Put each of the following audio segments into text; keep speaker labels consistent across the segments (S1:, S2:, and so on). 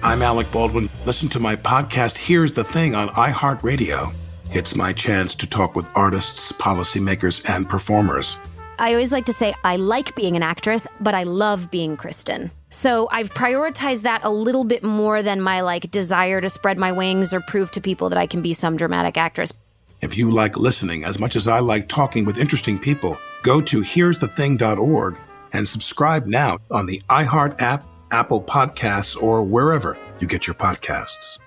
S1: I'm Alec Baldwin. Listen to my podcast, Here's the Thing, on iHeartRadio. It's my chance to talk with artists, policymakers, and performers.
S2: I always like to say I like being an actress, but I love being Kristen. So I've prioritized that a little bit more than my desire to spread my wings or prove to people that I can be some dramatic actress.
S1: If you like listening as much as I like talking with interesting people, go to here'sthething.org and subscribe now on the iHeart app, Apple Podcasts, or wherever you get your podcasts.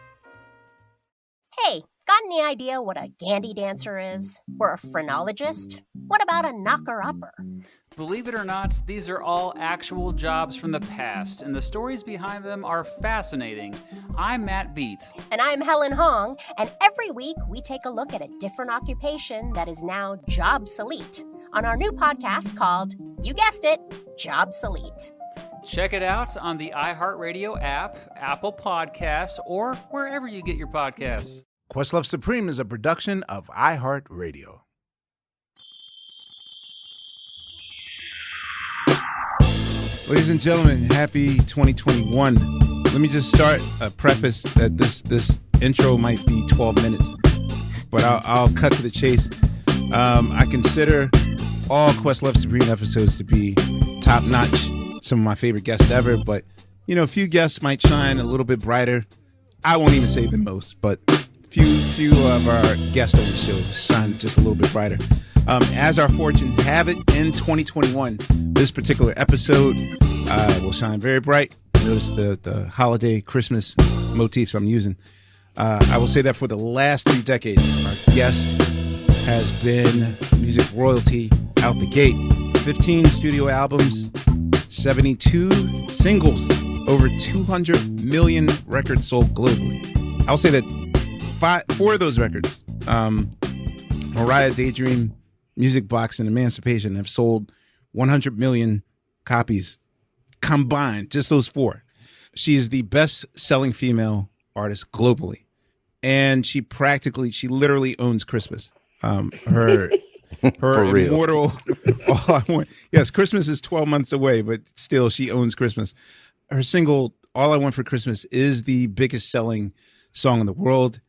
S3: Hey, got any idea what a gandy dancer is? Or a phrenologist? What about a knocker-upper?
S4: Believe it or not, these are all actual jobs from the past, and the stories behind them are fascinating. I'm Matt Beat.
S3: And I'm Helen Hong, and every week we take a look at a different occupation that is now jobsolete on our new podcast called, you guessed it, Jobsolete.
S4: Check it out on the iHeartRadio app, Apple Podcasts, or wherever you get your podcasts.
S5: Questlove Supreme is a production of iHeartRadio. Ladies and gentlemen, happy 2021. Let me just start a preface that this intro might be 12 minutes, but I'll cut to the chase. I consider all Questlove Supreme episodes to be top-notch. Some of my favorite guests ever, but a few guests might shine a little bit brighter. I won't even say the most, but few of our guests on the show shine just a little bit brighter. As our fortune have it, in 2021, this particular episode will shine very bright. Notice the holiday Christmas motifs I'm using. I will say that for the last 3 decades, our guest has been music royalty out the gate. 15 studio albums, 72 singles, over 200 million records sold globally. I'll say that 4 of those records, Mariah, Daydream, Music Box, and Emancipation, have sold 100 million copies combined, just those 4. She is the best-selling female artist globally, and she literally owns Christmas. Her immortal, all I want. Yes, Christmas is 12 months away, but still she owns Christmas. Her single, All I Want for Christmas, is the biggest selling song in the world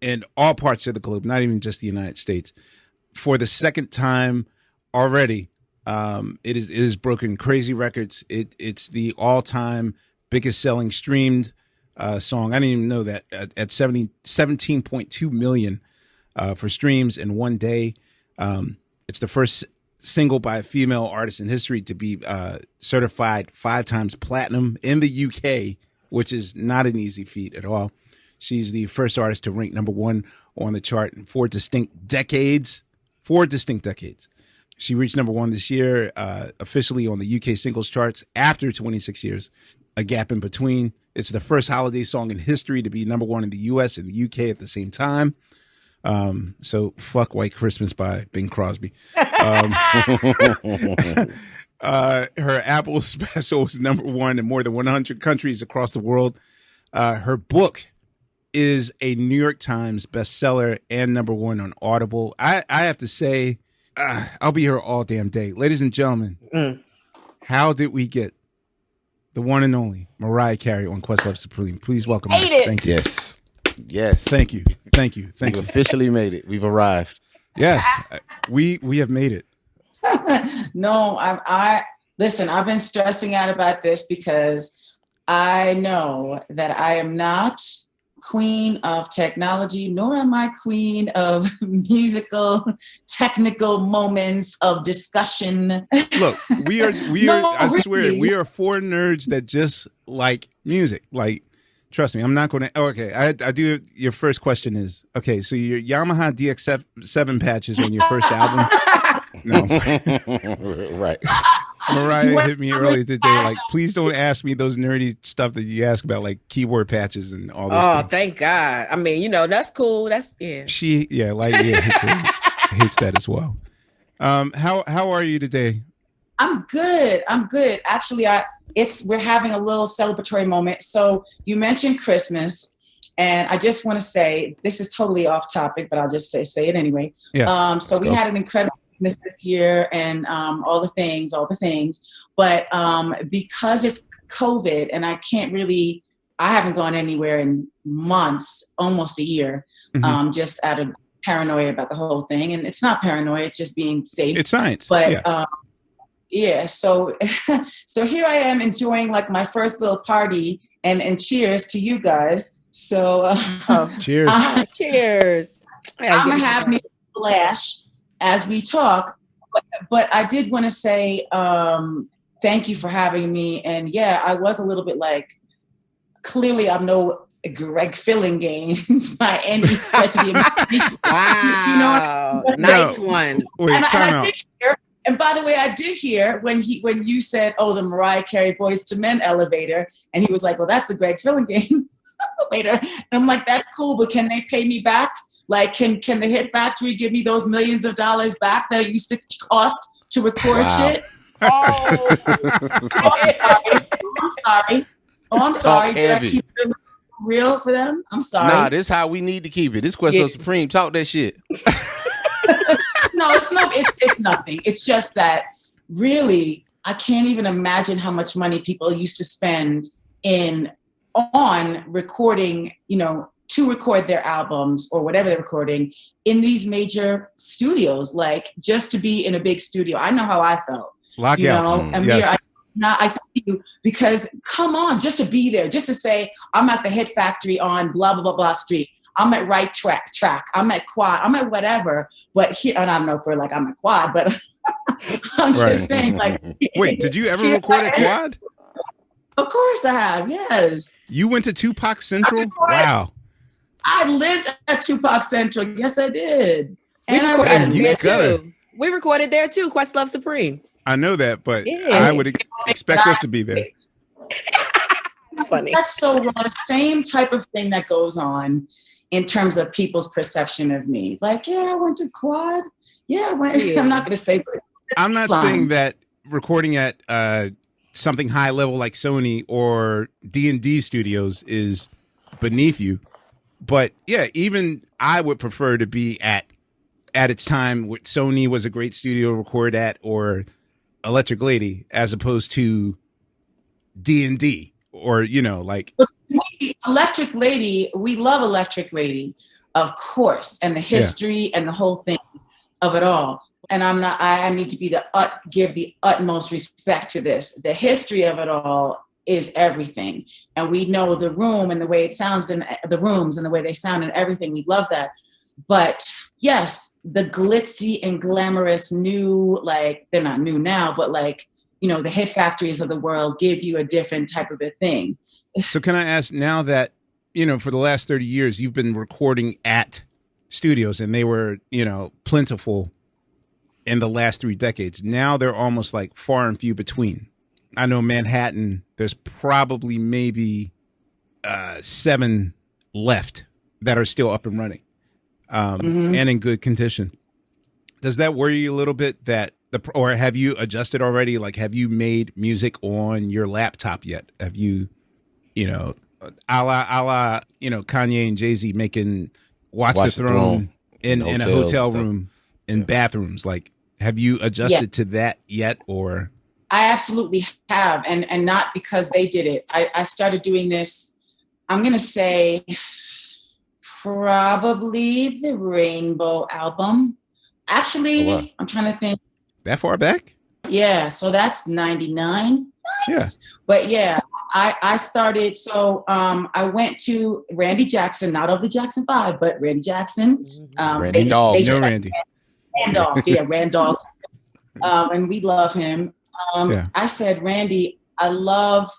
S5: in all parts of the globe, not even just the United States. For the second time already, it is broken crazy records. It's the all-time biggest selling streamed song. I didn't even know that, at 17.2 million for streams in one day. It's the first single by a female artist in history to be certified 5 times platinum in the UK, which is not an easy feat at all. She's the first artist to rank number 1 on the chart in 4 distinct decades. 4 distinct decades. She reached number 1 this year, officially on the UK singles charts after 26 years, a gap in between. It's the first holiday song in history to be number 1 in the US and the UK at the same time. So fuck White Christmas by Bing Crosby. Her Apple special was number 1 in more than 100 countries across the world. Her book is a New York Times bestseller and number 1 on Audible. I have to say, I'll be here all damn day. Ladies and gentlemen, how did we get the one and only Mariah Carey on Questlove Supreme? Please welcome her. Thank you.
S6: Yes.
S5: Thank you. We've
S6: officially made it. We've arrived.
S5: Yes, we have made it.
S7: No, I listen, I've been stressing out about this because I know that I am not queen of technology, nor am I queen of musical, technical moments of discussion.
S5: Look, we are. No, I swear, really. We are 4 nerds that just like music. Like, trust me, I'm not going to. Okay, I do. Your first question is, okay, so your Yamaha DX7 patches on your first album. No,
S6: right.
S5: Mariah hit me earlier today, like, please don't ask me those nerdy stuff that you ask about, like keyboard patches and all those things.
S8: Oh, thank God. I mean, that's cool. That's, yeah.
S5: She hates that as well. How are you today?
S7: I'm good. Actually, we're having a little celebratory moment. So you mentioned Christmas, and I just want to say, this is totally off topic, but I'll just say it anyway.
S5: Yes.
S7: So we had an incredible this year and all the things, but because it's COVID and I can't really I haven't gone anywhere in months, almost a year, just out of paranoia about the whole thing. And it's not paranoia, it's just being safe.
S5: It's science.
S7: But so so here I am enjoying like my first little party, and cheers to you guys. So
S5: cheers.
S8: Cheers.
S7: I'm gonna have me a flash as we talk. But I did want to say thank you for having me. And yeah, I was a little bit like, clearly I'm no Greg Fillinganes by any stretch of the imagination.
S8: Wow. Nice one.
S5: Wait, time out.
S7: And by the way, I did hear when you said, "Oh, the Mariah Carey Boys to Men elevator," and he was like, "Well, that's the Greg Fillinganes elevator." And I'm like, "That's cool, but can they pay me back? Like, can the Hit Factory give me those millions of dollars back that it used to cost to record shit?" Oh, I'm sorry. Oh, I'm sorry. Did I keep it real for them? I'm sorry.
S6: Nah, this is how we need to keep it. This Questlove Supreme. Talk that shit.
S7: No, it's not. It's nothing. It's just that really, I can't even imagine how much money people used to spend on recording, to record their albums or whatever they're recording in these major studios, like just to be in a big studio. I know how I felt.
S5: Lockouts.
S7: Amir, yes. I see you because come on, just to be there, just to say I'm at the Hit Factory on blah blah blah blah street. I'm at Right Track. I'm at Quad. I'm at whatever. But here, and I don't know if we're like I'm at Quad, but I'm just saying like.
S5: Wait, did you ever record at Quad?
S7: Of course I have. Yes.
S5: You went to Tupac Central? Wow.
S7: I lived at Tupac Central. Yes, I did.
S8: We recorded there too. Questlove Supreme.
S5: I know that, but I would expect us to be there.
S8: It's funny.
S7: That's so wrong. The same type of thing that goes on in terms of people's perception of me. Like, yeah, I went to Quad. Yeah, I went. Yeah. I'm not going to say.
S5: I'm not saying that recording at something high level like Sony or D&D Studios is beneath you. But yeah, even I would prefer to be at its time, what Sony was a great studio to record at, or Electric Lady, as opposed to D&D or, like.
S7: Electric Lady, we love Electric Lady, of course, and the history and the whole thing of it all. And I need to give the utmost respect to this. The history of it all is everything. And we know the room and the way it sounds in the rooms and the way they sound and everything. We love that. But yes, the glitzy and glamorous new, like they're not new now, but like, the Hit Factories of the world give you a different type of a thing.
S5: So can I ask now that, for the last 30 years, you've been recording at studios and they were, plentiful in the last 3 decades. Now they're almost like far and few between. I know Manhattan, there's probably maybe 7 left that are still up and running and in good condition. Does that worry you a little bit that or have you adjusted already? Like, have you made music on your laptop yet? Have you, a la, Kanye and Jay-Z making Watch the Throne in a hotel room in bathrooms? Like, have you adjusted to that yet? Or
S7: I absolutely have. And not because they did it. I started doing this, I'm going to say probably the Rainbow album. Actually, I'm trying to think.
S5: That far back?
S7: Yeah, so that's 99. Nice. Yeah. But yeah, I started, so I went to Randy Jackson, not of the Jackson 5, but Randy Jackson.
S6: Randy Dog.
S5: No Randy.
S7: Randolph, Randolph. And we love him. I said, Randy, I love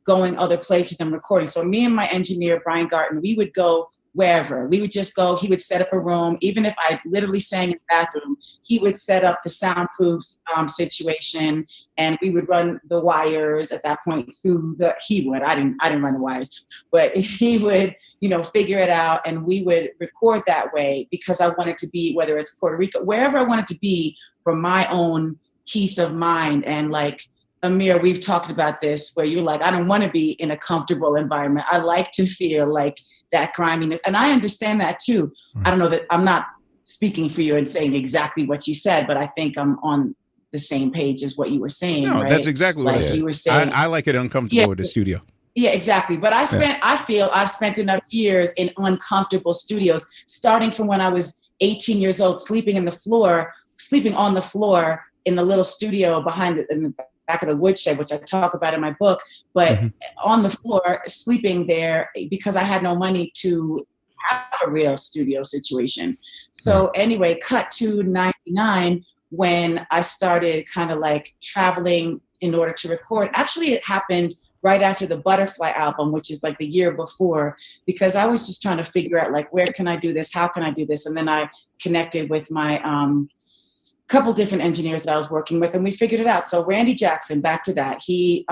S7: going other places and recording. So me and my engineer, Brian Garten, we would go wherever. We would just go, he would set up a room. Even if I literally sang in the bathroom, he would set up the soundproof situation, and we would run the wires at that point through I didn't run the wires, but he would, figure it out, and we would record that way because I wanted to be, whether it's Puerto Rico, wherever I wanted to be for my own peace of mind. And like, Amir, we've talked about this where you're like, I don't want to be in a comfortable environment. I like to feel like that griminess. And I understand that too. I don't know that I'm not speaking for you and saying exactly what you said, but I think I'm on the same page as what you were saying.
S5: No,
S7: right?
S5: That's exactly what
S7: you were saying.
S5: I like it uncomfortable at the studio.
S7: Yeah, exactly. But I feel I've spent enough years in uncomfortable studios, starting from when I was 18 years old, sleeping on the floor in the little studio in the back of the woodshed, which I talk about in my book, but on the floor, sleeping there because I had no money to have a real studio situation. So anyway, cut to 99 when I started kind of like traveling in order to record. Actually, it happened right after the Butterfly album, which is like the year before, because I was just trying to figure out like, where can I do this? How can I do this? And then I connected with my couple different engineers that I was working with, and we figured it out. So Randy Jackson, back to that, he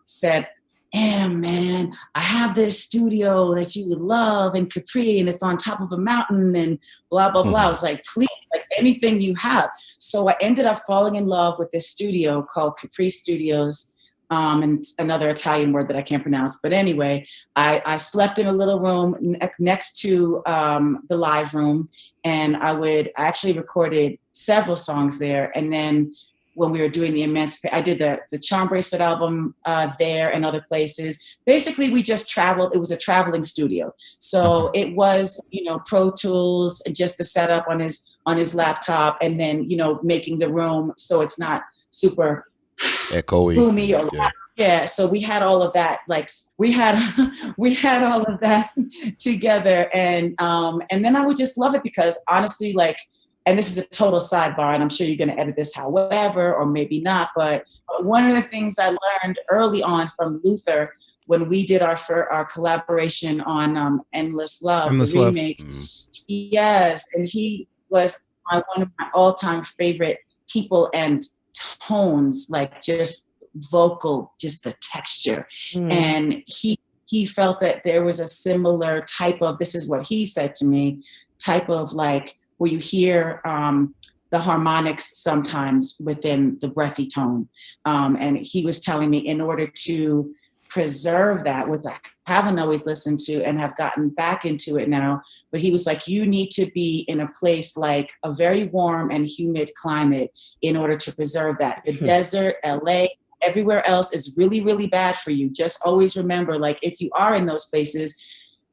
S7: said, man, I have this studio that you would love in Capri, and it's on top of a mountain and blah, blah, blah. I was like, please, like anything you have. So I ended up falling in love with this studio called Capri Studios, and another Italian word that I can't pronounce. But anyway, I slept in a little room next to the live room, and I actually recorded several songs there. And then when we were doing the I did the Charm Bracelet album there and other places. Basically, we just traveled. It was a traveling studio. So it was, Pro Tools, just the setup on his laptop, and then, making the room so it's not super
S6: echoey,
S7: boomy or loud. Yeah, so we had all of that. Like we had all of that together, and then I would just love it because honestly, like, and this is a total sidebar, and I'm sure you're going to edit this, however, or maybe not. But one of the things I learned early on from Luther when we did our collaboration on Endless Love, the remake. Yes, and he was one of my all-time favorite people and tones, like just vocal, just the texture. And he felt that there was a similar type of, this is what he said to me, type of like where you hear the harmonics sometimes within the breathy tone. And he was telling me in order to preserve that, which I haven't always listened to and have gotten back into it now, but he was like, you need to be in a place like a very warm and humid climate in order to preserve that. The desert, LA, everywhere else is really, really bad for you. Just always remember, like, if you are in those places,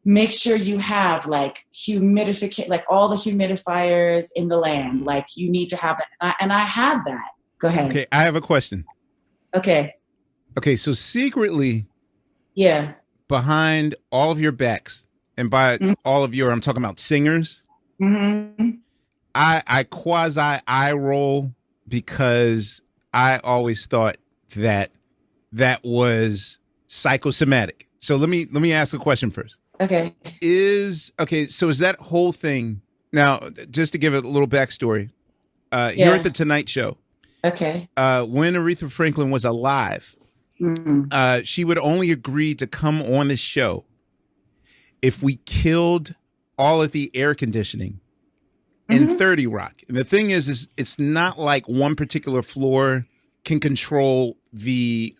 S7: make sure you have like humidification, like all the humidifiers in the land. Like you need to have that. And I have that. Go ahead.
S5: Okay, I have a question.
S7: Okay,
S5: so secretly,
S7: yeah,
S5: behind all of your backs, and by all of your, I'm talking about singers, I quasi eye roll because I always thought that was psychosomatic. So let me ask a question first.
S7: Okay.
S5: So is that whole thing, now, just to give it a little backstory, here at the Tonight Show,
S7: okay,
S5: when Aretha Franklin was alive, she would only agree to come on the show if we killed all of the air conditioning in 30 Rock. And the thing is it's not like one particular floor can control the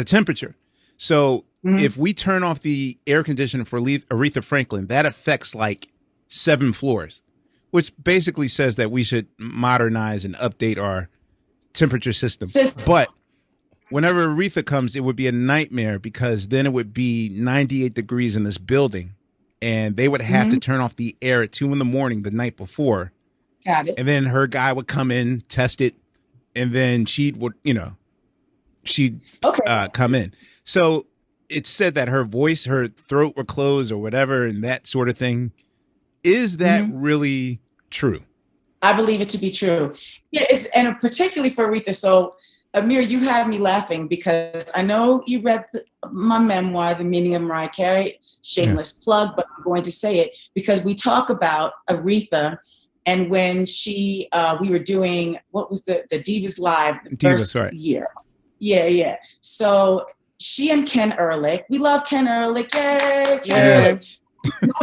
S5: temperature. So if we turn off the air conditioner for Aretha Franklin, that affects like 7 floors, which basically says that we should modernize and update our temperature system. But whenever Aretha comes, it would be a nightmare because then it would be 98 degrees in this building and they would have to turn off the air at 2 a.m. the night before.
S7: Got it.
S5: And then her guy would come in, test it, and then she'd come in. So it said that her voice, her throat would close or whatever and that sort of thing. Is that really true?
S7: I believe it to be true. Yeah, and particularly for Aretha. So Amir, you had me laughing because I know you read my memoir, The Meaning of Mariah Carey, shameless plug, but I'm going to say it because we talk about Aretha and when we were doing, what was the Divas Live, the first year. Yeah. So she and Ken Ehrlich, we love Ken Ehrlich, yay, Ken Ehrlich.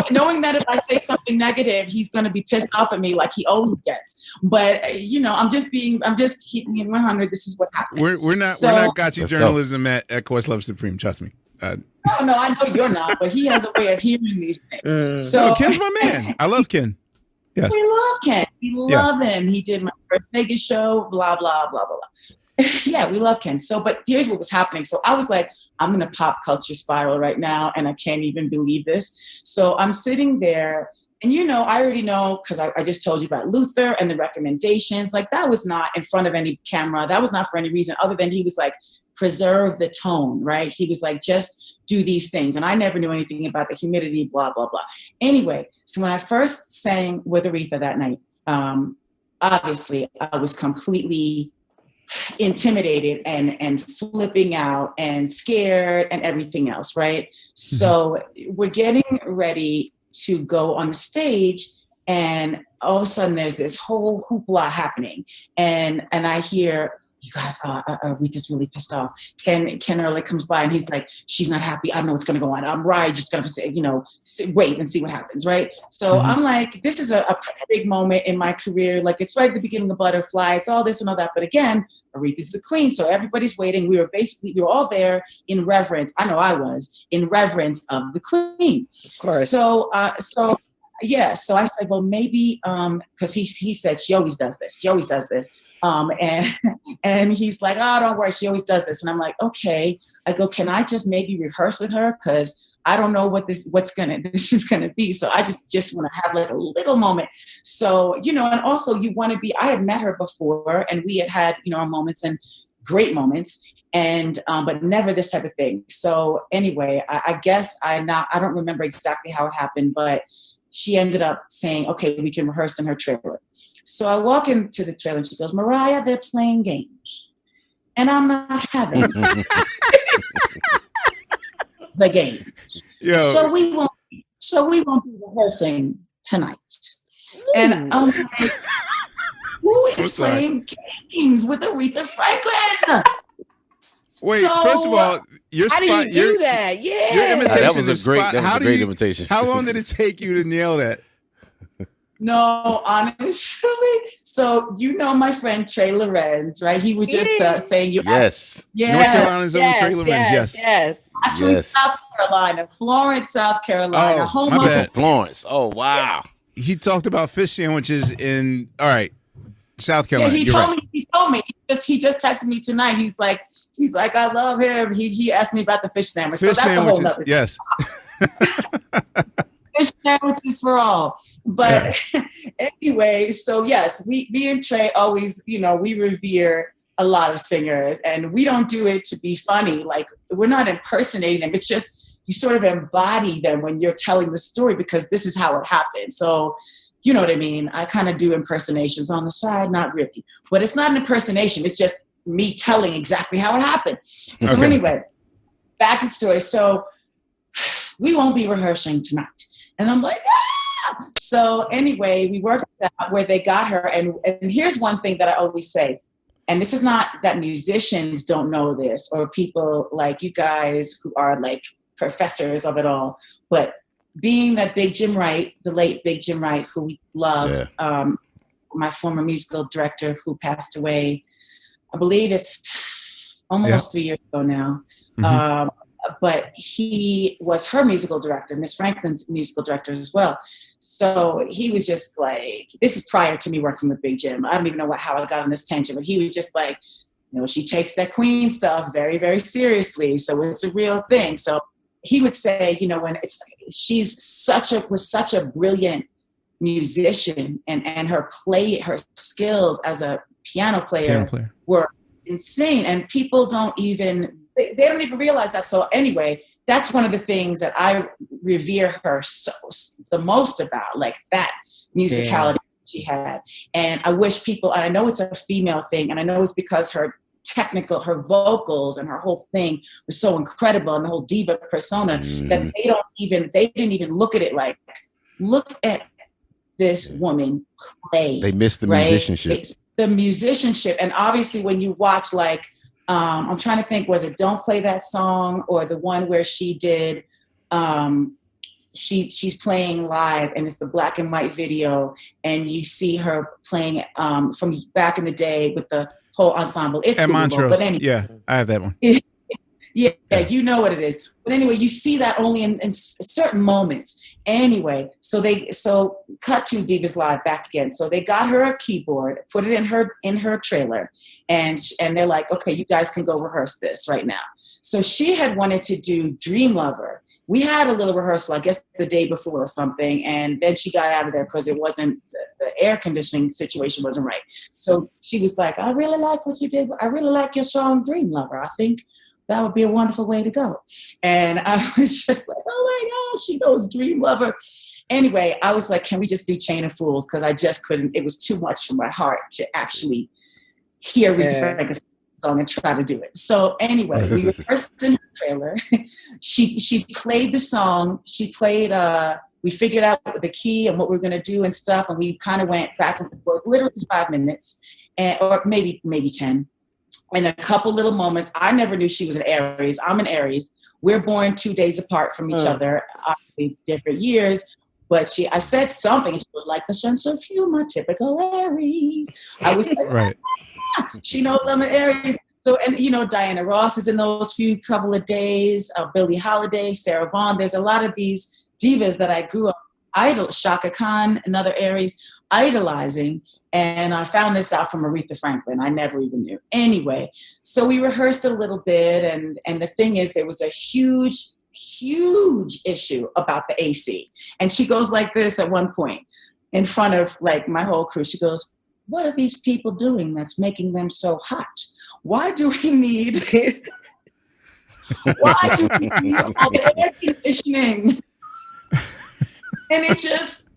S7: Knowing that if I say something negative, he's going to be pissed off at me like he always gets. But I'm just keeping it 100. This is what happened.
S5: We're not gotcha journalism at Questlove Supreme. Trust me.
S7: No, I know you're not, but he has a way of hearing these things.
S5: So Ken's my man. I love Ken. Yes,
S7: we love Ken. We love him. He did my first Vegas show. Blah blah blah blah blah. Yeah, we love Ken. So, but here's what was happening. So I was like, I'm in a pop culture spiral right now, and I can't even believe this. So I'm sitting there, and I already know, because I just told you about Luther and the recommendations. Like, that was not in front of any camera. That was not for any reason other than he was like, preserve the tone, right? He was like, just do these things. And I never knew anything about the humidity, blah, blah, blah. Anyway, so when I first sang with Aretha that night, obviously I was completely intimidated and flipping out and scared and everything else, right? So we're getting ready to go on the stage, and all of a sudden there's this whole hoopla happening, and I hear, you guys, Aretha's really pissed off. Ken Early comes by and he's like, she's not happy. I don't know what's going to go on. I'm right. Just going to say, wait and see what happens. Right. So I'm like, this is a pretty big moment in my career. Like, it's right at the beginning of Butterfly. It's all this and all that. But again, Aretha's the queen. So everybody's waiting. We were all there in reverence. I know I was in reverence of the queen.
S8: Of course.
S7: So I said, well, maybe, cause he said, she always does this. And he's like, oh, don't worry, she always does this. And I'm like, okay. I go, can I just maybe rehearse with her? Because I don't know what this is gonna be. So I just want to have like a little moment. So, and also you want to be, I had met her before, and we had our moments, and great moments, and but never this type of thing. So anyway, I guess I don't remember exactly how it happened, but she ended up saying, okay, we can rehearse in her trailer. So I walk into the trailer and she goes, Mariah, they're playing games. And I'm not having the game.
S5: Yo.
S7: So we won't be rehearsing tonight. Ooh. And I'm like, who is playing games with Aretha Franklin?
S5: Wait, first of all, your spot.
S8: How do you do that? Yeah.
S5: Your imitation
S6: that was a great imitation.
S5: How long did it take you to nail that?
S7: No, honestly. So my friend Trey Lorenz, right? He was just saying you.
S6: Yes.
S5: North Carolina's own Trey Lorenz. Yes.
S7: Actually, South Carolina, Florence, South Carolina.
S5: Oh, my bad.
S6: Florence. Oh, wow.
S5: He talked about fish sandwiches in South Carolina.
S7: Yeah, he told me. He just texted me tonight. He's like, I love him. He asked me about the fish sandwich.
S5: Fish
S7: so that's
S5: sandwiches,
S7: a whole nother.
S5: Yes.
S7: Fish sandwiches for all. But anyway, so yes, me and Trey always, we revere a lot of singers, and we don't do it to be funny. Like, we're not impersonating them. It's just you sort of embody them when you're telling the story, because this is how it happened. So, you know what I mean? I kind of do impersonations on the side, not really. But it's not an impersonation. It's just me telling exactly how it happened. So anyway, back to the story. So we won't be rehearsing tonight. And I'm like, ah! So anyway, we worked out where they got her. And here's one thing that I always say, and this is not that musicians don't know this, or people like you guys who are like professors of it all, but being that Big Jim Wright, the late Big Jim Wright, who we love, my former musical director who passed away, I believe it's almost 3 years ago now. Mm-hmm. But he was her musical director, Miss Franklin's musical director as well. So he was just like, this is prior to me working with Big Jim. I don't even know how I got on this tangent, but he was just like, she takes that Queen stuff very, very seriously. So it's a real thing. So he would say, when she's was such a brilliant musician, and her skills as a piano player were insane, and people don't even realize that. So anyway, that's one of the things that I revere her the most about, like that musicality she had. And I wish people, and I know it's a female thing, and I know it's because her vocals and her whole thing was so incredible, and the whole diva persona, that they didn't even look at it like, look at this woman play.
S6: They missed the musicianship.
S7: The musicianship. And obviously when you watch, like, I'm trying to think, was it Don't Play That Song, or the one where she did, she's playing live, and it's the black and white video, and you see her playing from back in the day with the whole ensemble. It's
S5: at Montrose.
S7: But anyway,
S5: yeah, I have that one.
S7: Yeah, you know what it is. But anyway, you see that only in certain moments. Anyway, so cut to Divas Live back again. So they got her a keyboard, put it in her trailer, and they're like, okay, you guys can go rehearse this right now. So she had wanted to do Dream Lover. We had a little rehearsal, I guess the day before or something, and then she got out of there because it wasn't the air conditioning situation wasn't right. So she was like, I really like what you did. I really like your song Dream Lover. I think that would be a wonderful way to go. And I was just like, oh my gosh, she knows Dream Lover. Anyway, I was like, can we just do Chain of Fools? Because I just couldn't, it was too much for my heart to actually hear Aretha Franklin's song and try to do it. So anyway, we rehearsed in the trailer. She played the song. She played, we figured out the key and what we were going to do and stuff. And we kind of went back and forth, literally 5 minutes, or maybe 10. And a couple little moments. I never knew she was an Aries. I'm an Aries. We're born 2 days apart from each other, obviously different years. But I said something. She was like, the sense of humor, typical Aries. I was like,
S5: right.
S7: She knows I'm an Aries. So, and Diana Ross is in those few couple of days. Billie Holiday, Sarah Vaughan. There's a lot of these divas that I grew up Shaka Khan, another Aries, idolizing. And I found this out from Aretha Franklin. I never even knew. Anyway, so we rehearsed a little bit. And the thing is, there was a huge issue about the AC. And she goes like this at one point in front of like my whole crew. She goes, what are these people doing that's making them so hot? Why do we need all the air conditioning? And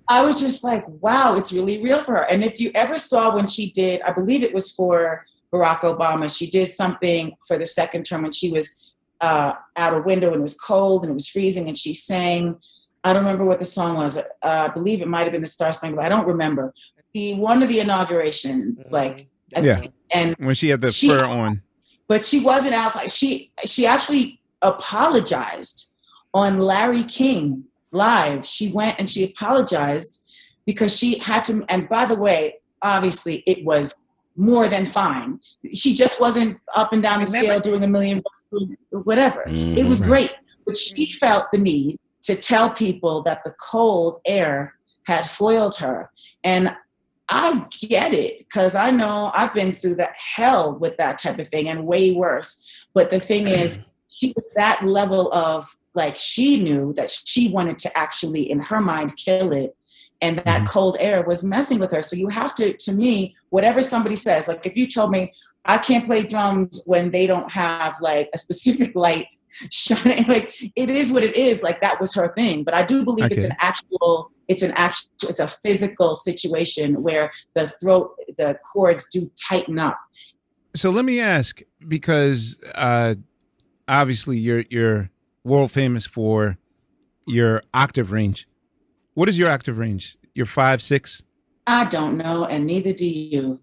S7: I was just like, wow, it's really real for her. And if you ever saw when she did, I believe it was for Barack Obama, she did something for the second term when she was out a window and it was cold and it was freezing and she sang, I don't remember what the song was. I believe it might have been the Star Spangled, but I don't remember. One of the inaugurations, and
S5: when she had the fur on.
S7: But she wasn't outside. She actually apologized on Larry King Live. She went and she apologized because she had to, and by the way, obviously it was more than fine. She just wasn't up and down the scale doing a million whatever. Mm-hmm. It was great. But she felt the need to tell people that the cold air had foiled her. And I get it because I know I've been through the hell with that type of thing and way worse. But the thing is, she was that level of like, she knew that she wanted to actually, in her mind, kill it. And that cold air was messing with her. So you have to me, whatever somebody says, like if you told me I can't play drums when they don't have like a specific light shining, like it is what it is. Like that was her thing. But I do believe it's a physical situation where the cords do tighten up.
S5: So let me ask, because obviously you're world famous for your octave range. What is your octave range? You're 5, 6?
S7: I don't know, and neither do you.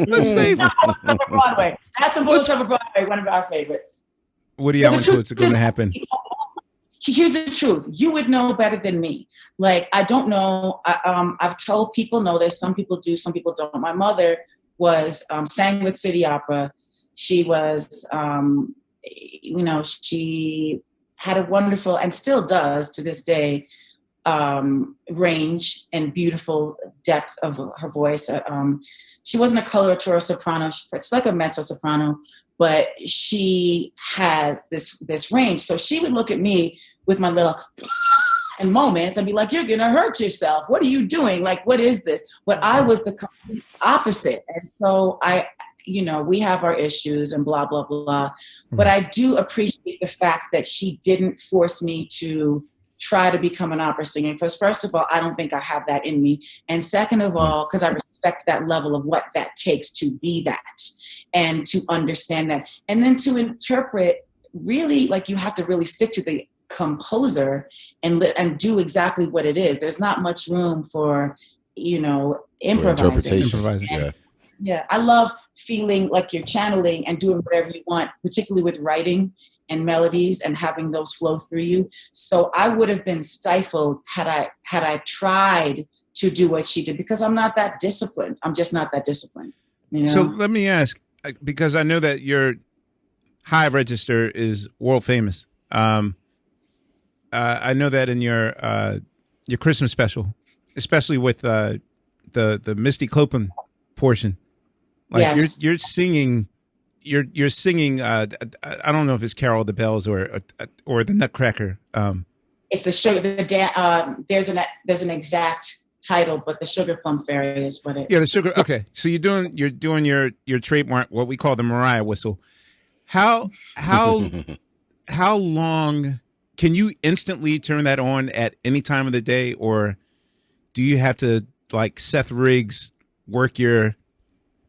S5: Let's save it.
S7: Broadway. That's some Bullets Over Broadway, one of our favorites.
S5: What do you have until it's going to happen?
S7: Here's the truth. You would know better than me. Like, I don't know. I've told people know this. Some people do, some people don't. My mother was sang with City Opera. She was, she had a wonderful, and still does to this day, range and beautiful depth of her voice. She wasn't a coloratura soprano. It's like a mezzo soprano, but she has this range. So she would look at me with my little and moments and be like, you're going to hurt yourself. What are you doing? Like, what is this? But I was the complete opposite. And so we have our issues and blah, blah, blah. But I do appreciate the fact that she didn't force me to try to become an opera singer. Because first of all, I don't think I have that in me. And second of all, because I respect that level of what that takes to be that and to understand that. And then to interpret, really, like you have to really stick to the composer and do exactly what it is. There's not much room for, improvising.
S6: Yeah.
S7: Yeah, I love feeling like you're channeling and doing whatever you want, particularly with writing and melodies and having those flow through you. So I would have been stifled had I tried to do what she did, because I'm not that disciplined. I'm just not that disciplined.
S5: So let me ask, because I know that you're high register is world famous. I know that in your Christmas special, especially with the Misty Copeland portion, like
S7: Yes.
S5: you're singing. You're singing. I don't know if it's Carol of the Bells or the Nutcracker.
S7: It's the sugar. There's an exact title, but the Sugar Plum Fairy is what it.
S5: Yeah, the sugar. Okay, so you're doing your trademark, what we call the Mariah whistle. How long can you instantly turn that on at any time of the day, or do you have to, like Seth Riggs, work your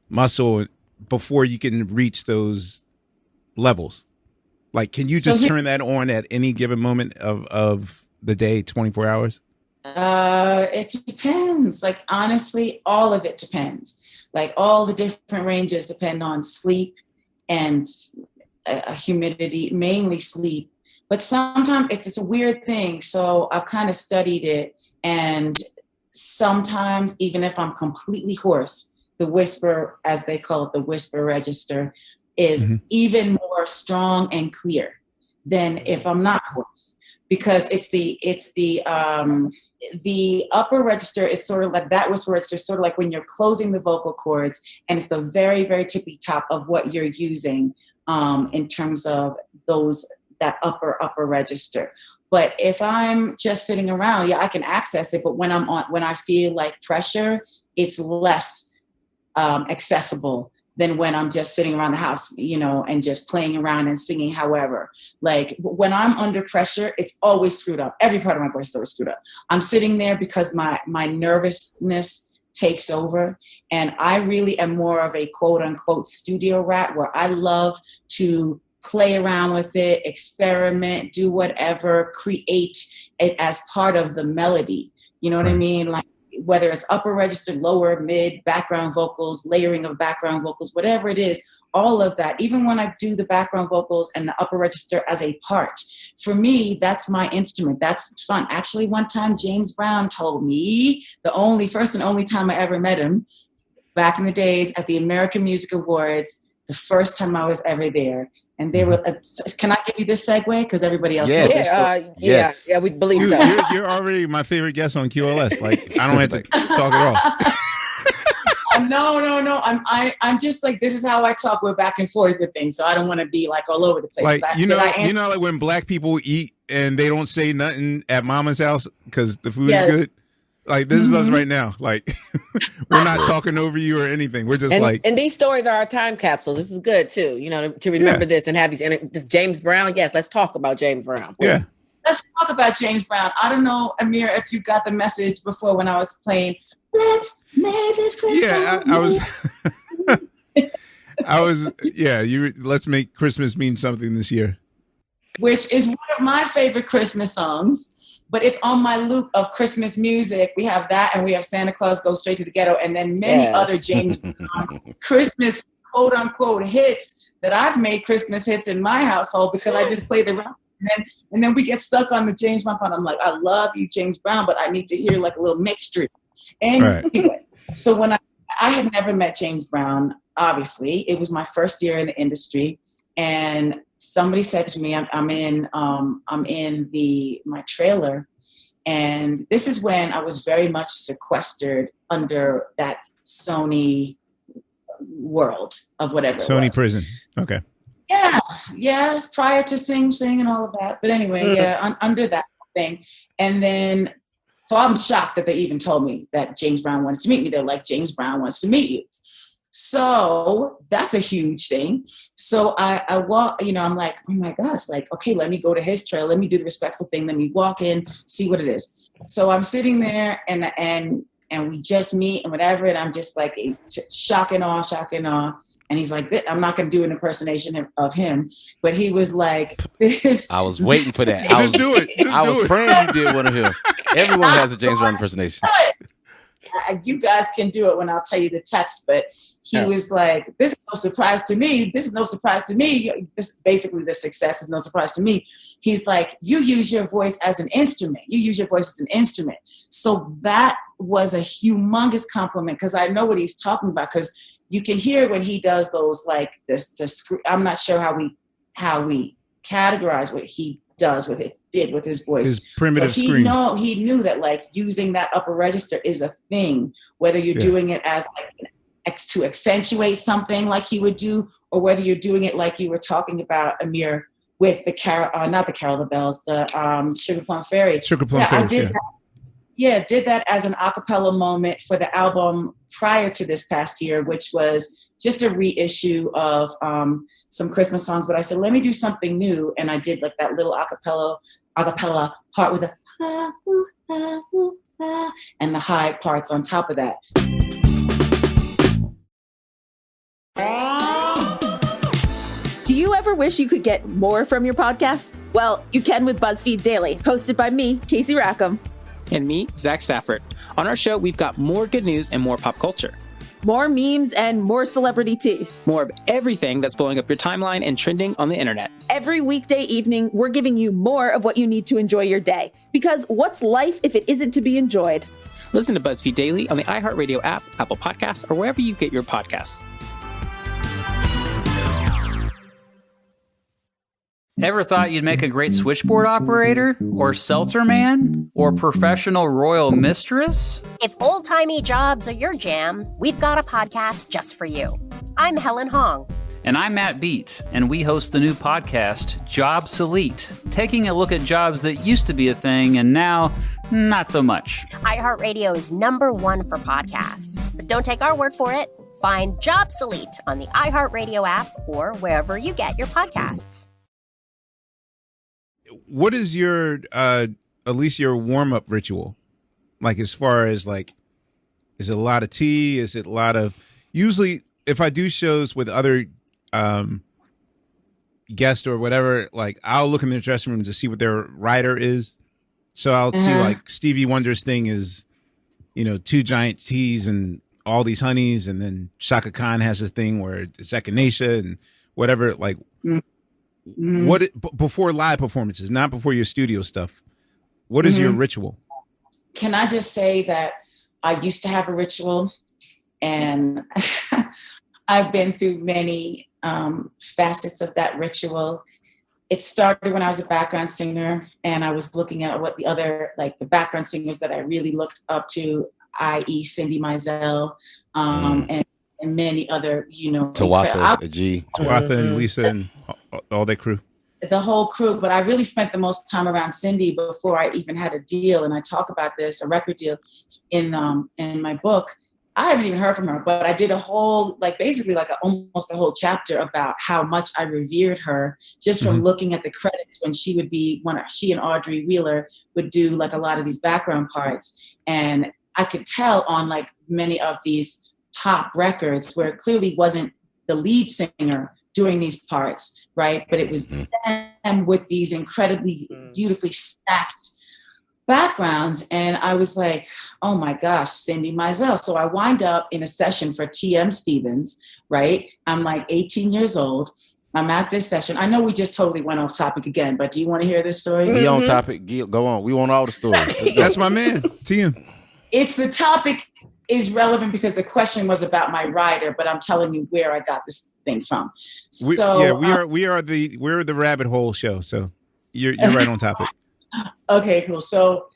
S5: muscle before you can reach those levels? Like, can you just turn that on at any given moment of the day, 24 hours?
S7: It depends. Like, honestly, all of it depends. Like, all the different ranges depend on sleep and humidity, mainly sleep. But sometimes it's a weird thing. So I've kind of studied it. And sometimes, even if I'm completely hoarse, the whisper, as they call it, the whisper register, is even more strong and clear than if I'm not hoarse, because it's the upper register is sort of like that whisper register, sort of like when you're closing the vocal cords, and it's the very, very tippy top of what you're using in terms of that upper register. But if I'm just sitting around, I can access it. But when I feel like pressure, it's less accessible than when I'm just sitting around the house, and just playing around and singing. However, like when I'm under pressure, it's always screwed up. Every part of my voice is always screwed up. I'm sitting there because my nervousness takes over. And I really am more of a quote unquote studio rat, where I love to play around with it, experiment, do whatever, create it as part of the melody. You know what I mean? Like, whether it's upper register, lower, mid, background vocals, layering of background vocals, whatever it is, all of that, even when I do the background vocals and the upper register as a part, for me, that's my instrument. That's fun. Actually, one time James Brown told me, the first and only time I ever met him, back in the days at the American Music Awards, the first time I was ever there. And they were, can I give you this segue? Because everybody else told this story.
S8: Yeah, we believe so.
S5: You're already my favorite guest on QLS. Like, I don't have to talk at all.
S7: No. I'm just like, this is how I talk. We're back and forth with things. So I don't want to be like all over the place.
S5: Like, like when black people eat and they don't say nothing at mama's house because the food is good. Like, this is us right now. Like, we're not talking over you or anything. We're just
S8: and these stories are our time capsules. This is good too, to remember this and have this James Brown. Yes, let's talk about James Brown.
S5: Yeah.
S7: Let's talk about James Brown. I don't know, Amir, if you got the message before when I was playing Let's Make This Christmas.
S5: Yeah, Let's Make Christmas Mean Something this year.
S7: Which is one of my favorite Christmas songs. But it's on my loop of Christmas music. We have that, and we have Santa Claus Goes Straight to the Ghetto, and then many other James Brown Christmas quote unquote hits that I've made Christmas hits in my household because I just play the rap. And then we get stuck on the James Brown part. I'm like, I love you, James Brown, but I need to hear like a little mixture. Anyway, so when I had never met James Brown, obviously, it was my first year in the industry, and somebody said to me, I'm in my trailer, and this is when I was very much sequestered under that Sony world of whatever
S5: Sony prison. Okay.
S7: Yeah. Yes. Prior to Sing and all of that, but anyway, under that thing, and then so I'm shocked that they even told me that James Brown wanted to meet me. They're like, James Brown wants to meet you. So that's a huge thing. So I walk, I'm like, oh my gosh, like, okay, let me go to his trail. Let me do the respectful thing. Let me walk in, see what it is. So I'm sitting there and we just meet and whatever. And I'm just like shock and awe. And he's like, I'm not going to do an impersonation of him, but he was like, this.
S6: I was waiting for that.
S5: Just do it.
S6: I was praying you did one of him. Everyone has a James Brown impersonation.
S7: You guys can do it when I'll tell you the text, but he was like, this is no surprise to me. This is no surprise to me. This basically the success is no surprise to me. He's like, you use your voice as an instrument. So that was a humongous compliment because I know what he's talking about because you can hear when he does those like this. I'm not sure how we how we categorize what he did with his voice.
S5: His primitive screams.
S7: He knew that like using that upper register is a thing, whether you're doing it as like to accentuate something like he would do, or whether you're doing it like you were talking about, Amir, with the not the Carol of the Bells, the Sugar Plum Fairy.
S5: Sugar Plum Fairy,
S7: did that as an a cappella moment for the album prior to this past year, which was just a reissue of some Christmas songs. But I said, let me do something new. And I did like that little a cappella part with the ah, ooh, ah, ooh, ah, and the high parts on top of that.
S9: Do you ever wish you could get more from your podcast? Well, you can with BuzzFeed Daily, hosted by me, Casey Rackham.
S10: And me, Zach Safford. On our show, we've got more good news and more pop culture.
S9: More memes and more celebrity tea.
S10: More of everything that's blowing up your timeline and trending on the internet.
S9: Every weekday evening, we're giving you more of what you need to enjoy your day. Because what's life if it isn't to be enjoyed?
S10: Listen to BuzzFeed Daily on the iHeartRadio app, Apple Podcasts, or wherever you get your podcasts.
S4: Ever thought you'd make a great switchboard operator? Or seltzer man? Or professional royal mistress?
S3: If old-timey jobs are your jam, we've got a podcast just for you. I'm Helen Hong.
S4: And I'm Matt Beat, and we host the new podcast, Jobsolete, taking a look at jobs that used to be a thing and now not so much.
S3: iHeartRadio is #1 for podcasts. But don't take our word for it. Find Jobsolete on the iHeartRadio app or wherever you get your podcasts.
S5: What is your at least your warm-up ritual? Like, as far as like, is it a lot of tea? Is it a lot of, usually if I do shows with other guests or whatever, like I'll look in their dressing room to see what their rider is. So I'll see like Stevie Wonder's thing is, 2 giant teas and all these honeys, and then Shaka Khan has his thing where it's echinacea and whatever, like before live performances, not before your studio stuff, what is your ritual?
S7: Can I just say that I used to have a ritual, and I've been through many facets of that ritual. It started when I was a background singer, and I was looking at what the other, like the background singers that I really looked up to, i.e. Cindy Mizell, and many other,
S6: Tawatha
S5: and Lisa and all that crew.
S7: The whole crew, but I really spent the most time around Cindy before I even had a deal. And I talk about this, a record deal, in my book. I haven't even heard from her, but I did a whole, almost a whole chapter about how much I revered her just from looking at the credits when she and Audrey Wheeler would do like a lot of these background parts. And I could tell on like many of these pop records where it clearly wasn't the lead singer doing these parts, right? But it was them with these incredibly beautifully stacked backgrounds. And I was like, oh my gosh, Cindy Mizell. So I wind up in a session for T.M. Stevens, right? I'm like 18 years old. I'm at this session. I know we just totally went off topic again, but do you want to hear this story?
S6: We on topic. Go on. We want all the stories.
S5: That's my man, TM.
S7: It's the topic is relevant because the question was about my rider, but I'm telling you where I got this thing from.
S5: We're the rabbit hole show. So you're right on topic.
S7: Okay, cool. So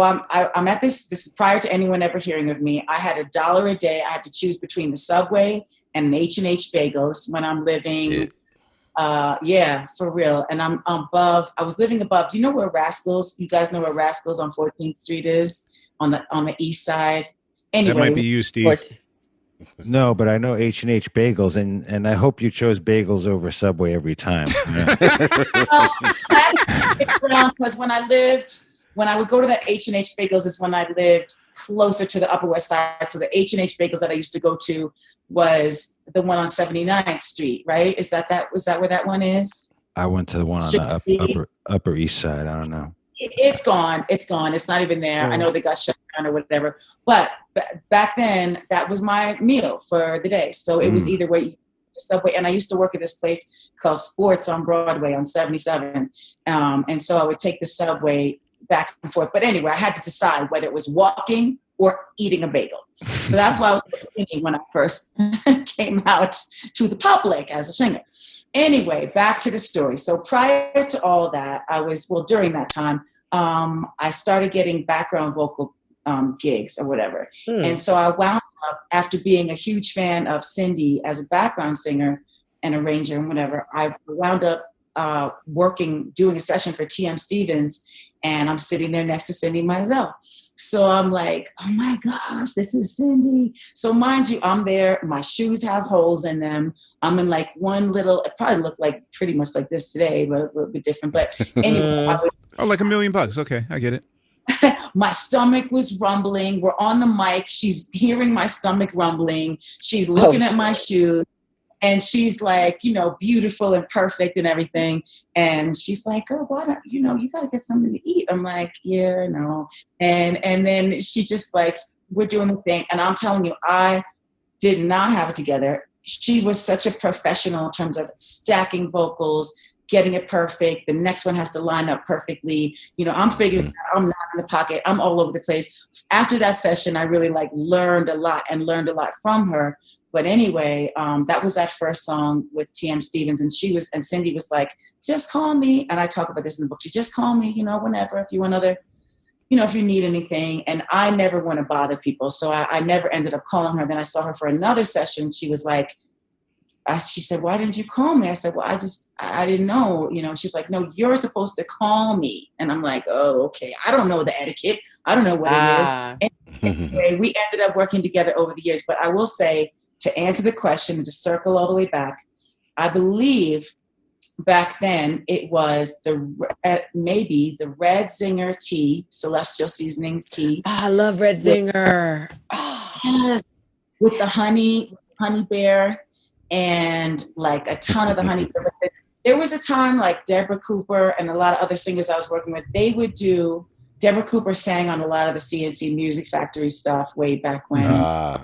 S7: I'm at this is prior to anyone ever hearing of me. I had $1 a day. I had to choose between the Subway and an H&H Bagels when I'm living. For real. And I was living above, you know where Rascals, you guys know where Rascals on 14th Street is on the east side? Anyway,
S5: that might be you, Steve.
S11: No, but I know H&H Bagels, and I hope you chose bagels over Subway every time.
S7: Because when I would go to the H&H Bagels is when I lived closer to the Upper West Side. So the H&H Bagels that I used to go to was the one on 79th Street, right? Was that where that one is?
S11: I went to the one on the upper East Side. I don't know.
S7: It's gone. It's not even there. I know they got shut down or whatever. But back then, that was my meal for the day. So it was either way, Subway. And I used to work at this place called Sports on Broadway on 77. And so I would take the Subway back and forth. But anyway, I had to decide whether it was walking or eating a bagel. So that's why I was singing when I first came out to the public as a singer. Anyway, back to the story. So prior to all that, during that time, I started getting background vocal gigs or whatever. And so I wound up, after being a huge fan of Cindy as a background singer and arranger and whatever, I wound up doing a session for TM Stevens, and I'm sitting there next to Cindy Mizell. So I'm like, oh my gosh, this is Cindy. So mind you, I'm there, my shoes have holes in them. I'm in like one little, it probably looked like pretty much like this today, but a little bit different. But anyway.
S5: Like $1 million. Okay, I get it.
S7: My stomach was rumbling. We're on the mic. She's hearing my stomach rumbling. She's looking at my shoes. And she's like, beautiful and perfect and everything. And she's like, oh, why not, you got to get something to eat. I'm like, yeah, no. And then she just like, we're doing the thing. And I'm telling you, I did not have it together. She was such a professional in terms of stacking vocals, getting it perfect. The next one has to line up perfectly. I'm figuring I'm not in the pocket. I'm all over the place. After that session, I really learned a lot from her. But anyway, that was that first song with TM Stevens, and Cindy was like, just call me. And I talk about this in the book. She just call me, whenever, if you want if you need anything. And I never want to bother people. So I never ended up calling her. Then I saw her for another session. She was like, she said, why didn't you call me? I said, well, I didn't know, She's like, no, you're supposed to call me. And I'm like, oh, okay. I don't know the etiquette. I don't know what it is. Anyway, we ended up working together over the years. But I will say, to answer the question and to circle all the way back, I believe back then it was maybe the Red Zinger tea, Celestial Seasonings tea.
S8: Oh, I love Red Zinger.
S7: Yes, with the honey bear and like a ton of the honey bear. There was a time like Deborah Cooper and a lot of other singers I was working with, Deborah Cooper sang on a lot of the CNC Music Factory stuff way back when.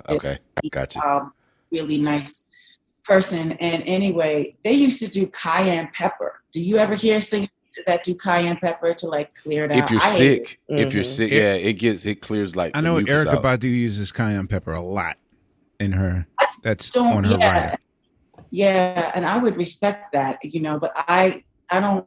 S6: Okay. Gotcha.
S7: Really nice person. And anyway, they used to do cayenne pepper. Do you ever hear singers that do cayenne pepper to like clear it out?
S6: If you're sick, yeah, it clears like.
S5: I know Erykah
S6: out.
S5: Badu uses cayenne pepper a lot in her. That's on her writer.
S7: Yeah, and I would respect that, but I don't.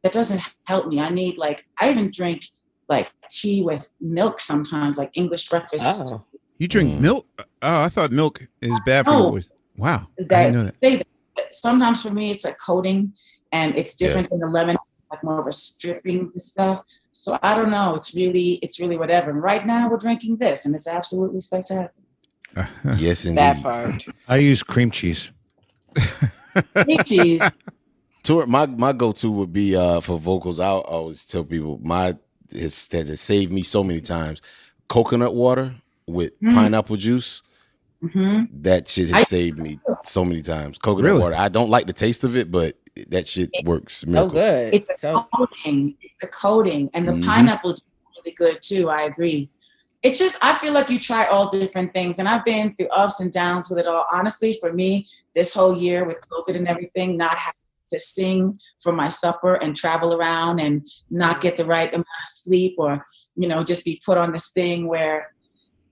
S7: That doesn't help me. I even drink like tea with milk sometimes, like English breakfast.
S5: Oh. You drink milk? Oh, I thought milk is bad for your voice. Wow, I didn't know that.
S7: Say that. Sometimes for me, it's a coating, and it's different than the lemon, like more of a stripping stuff. So I don't know. It's really whatever. And right now, we're drinking this, and it's absolutely spectacular.
S6: Yes, indeed.
S8: That part.
S11: I use cream cheese.
S7: Cream cheese.
S6: My go-to would be for vocals. I always tell people that has saved me so many times. Coconut water with pineapple juice. That shit has saved me so many times. Coconut water. I don't like the taste of it, but that shit works miracles.
S8: So good.
S7: It's a coating. And the pineapple juice is really good too. I agree. It's just, I feel like you try all different things, and I've been through ups and downs with it all. Honestly, for me, this whole year with COVID and everything, not having to sing for my supper and travel around and not get the right amount of sleep, or, just be put on this thing where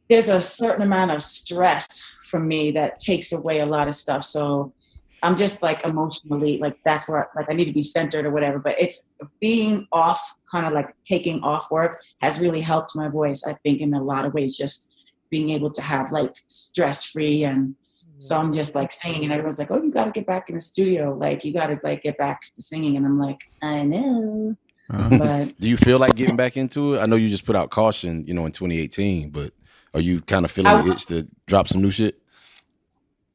S7: there's a certain amount of stress from me that takes away a lot of stuff. So I'm just like emotionally, like that's where I need to be centered or whatever. But it's being off, kind of like taking off work has really helped my voice, I think, in a lot of ways, just being able to have like stress free. And so I'm just like singing, and everyone's like, oh, you got to get back in the studio. Like you got to like get back to singing. And I'm like, I know. But
S6: do you feel like getting back into it? I know you just put out Caution, in 2018, but are you kind of feeling the itch to drop some new shit?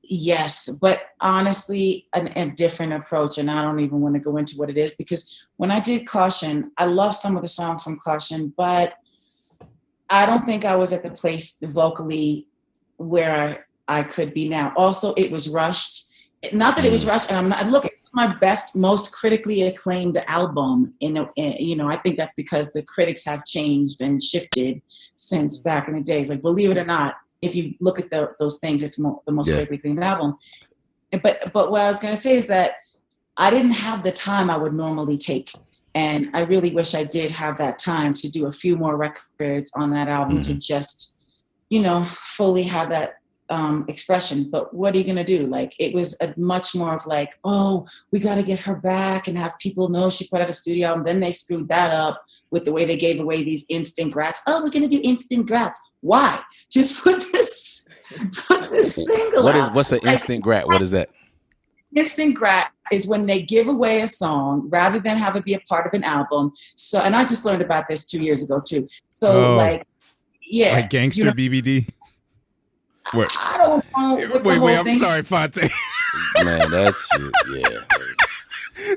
S7: Yes, but honestly, a different approach. And I don't even want to go into what it is, because when I did Caution, I love some of the songs from Caution, but I don't think I was at the place vocally where I could be now. Also, it was rushed. Not that it was rushed, and I'm not, look, it's my best, most critically acclaimed album. I think that's because the critics have changed and shifted since back in the days. Like, believe it or not, if you look at those things, it's the most critically acclaimed album. But what I was going to say is that I didn't have the time I would normally take. And I really wish I did have that time to do a few more records on that album to just, fully have that expression. But what are you going to do? Like, it was a much more of like, oh, we got to get her back and have people know she put out a studio album. Then they screwed that up with the way they gave away these instant grats. Oh, we're going to do instant grats. Why? Just put this single out.
S6: What's an instant grat? What is that?
S7: Instant grat is when they give away a song rather than have it be a part of an album. So, and I just learned about this 2 years ago too. So like
S5: Gangster BBD. What?
S7: I don't know.
S5: Wait, I'm sorry, Fonte.
S6: Man, that's shit.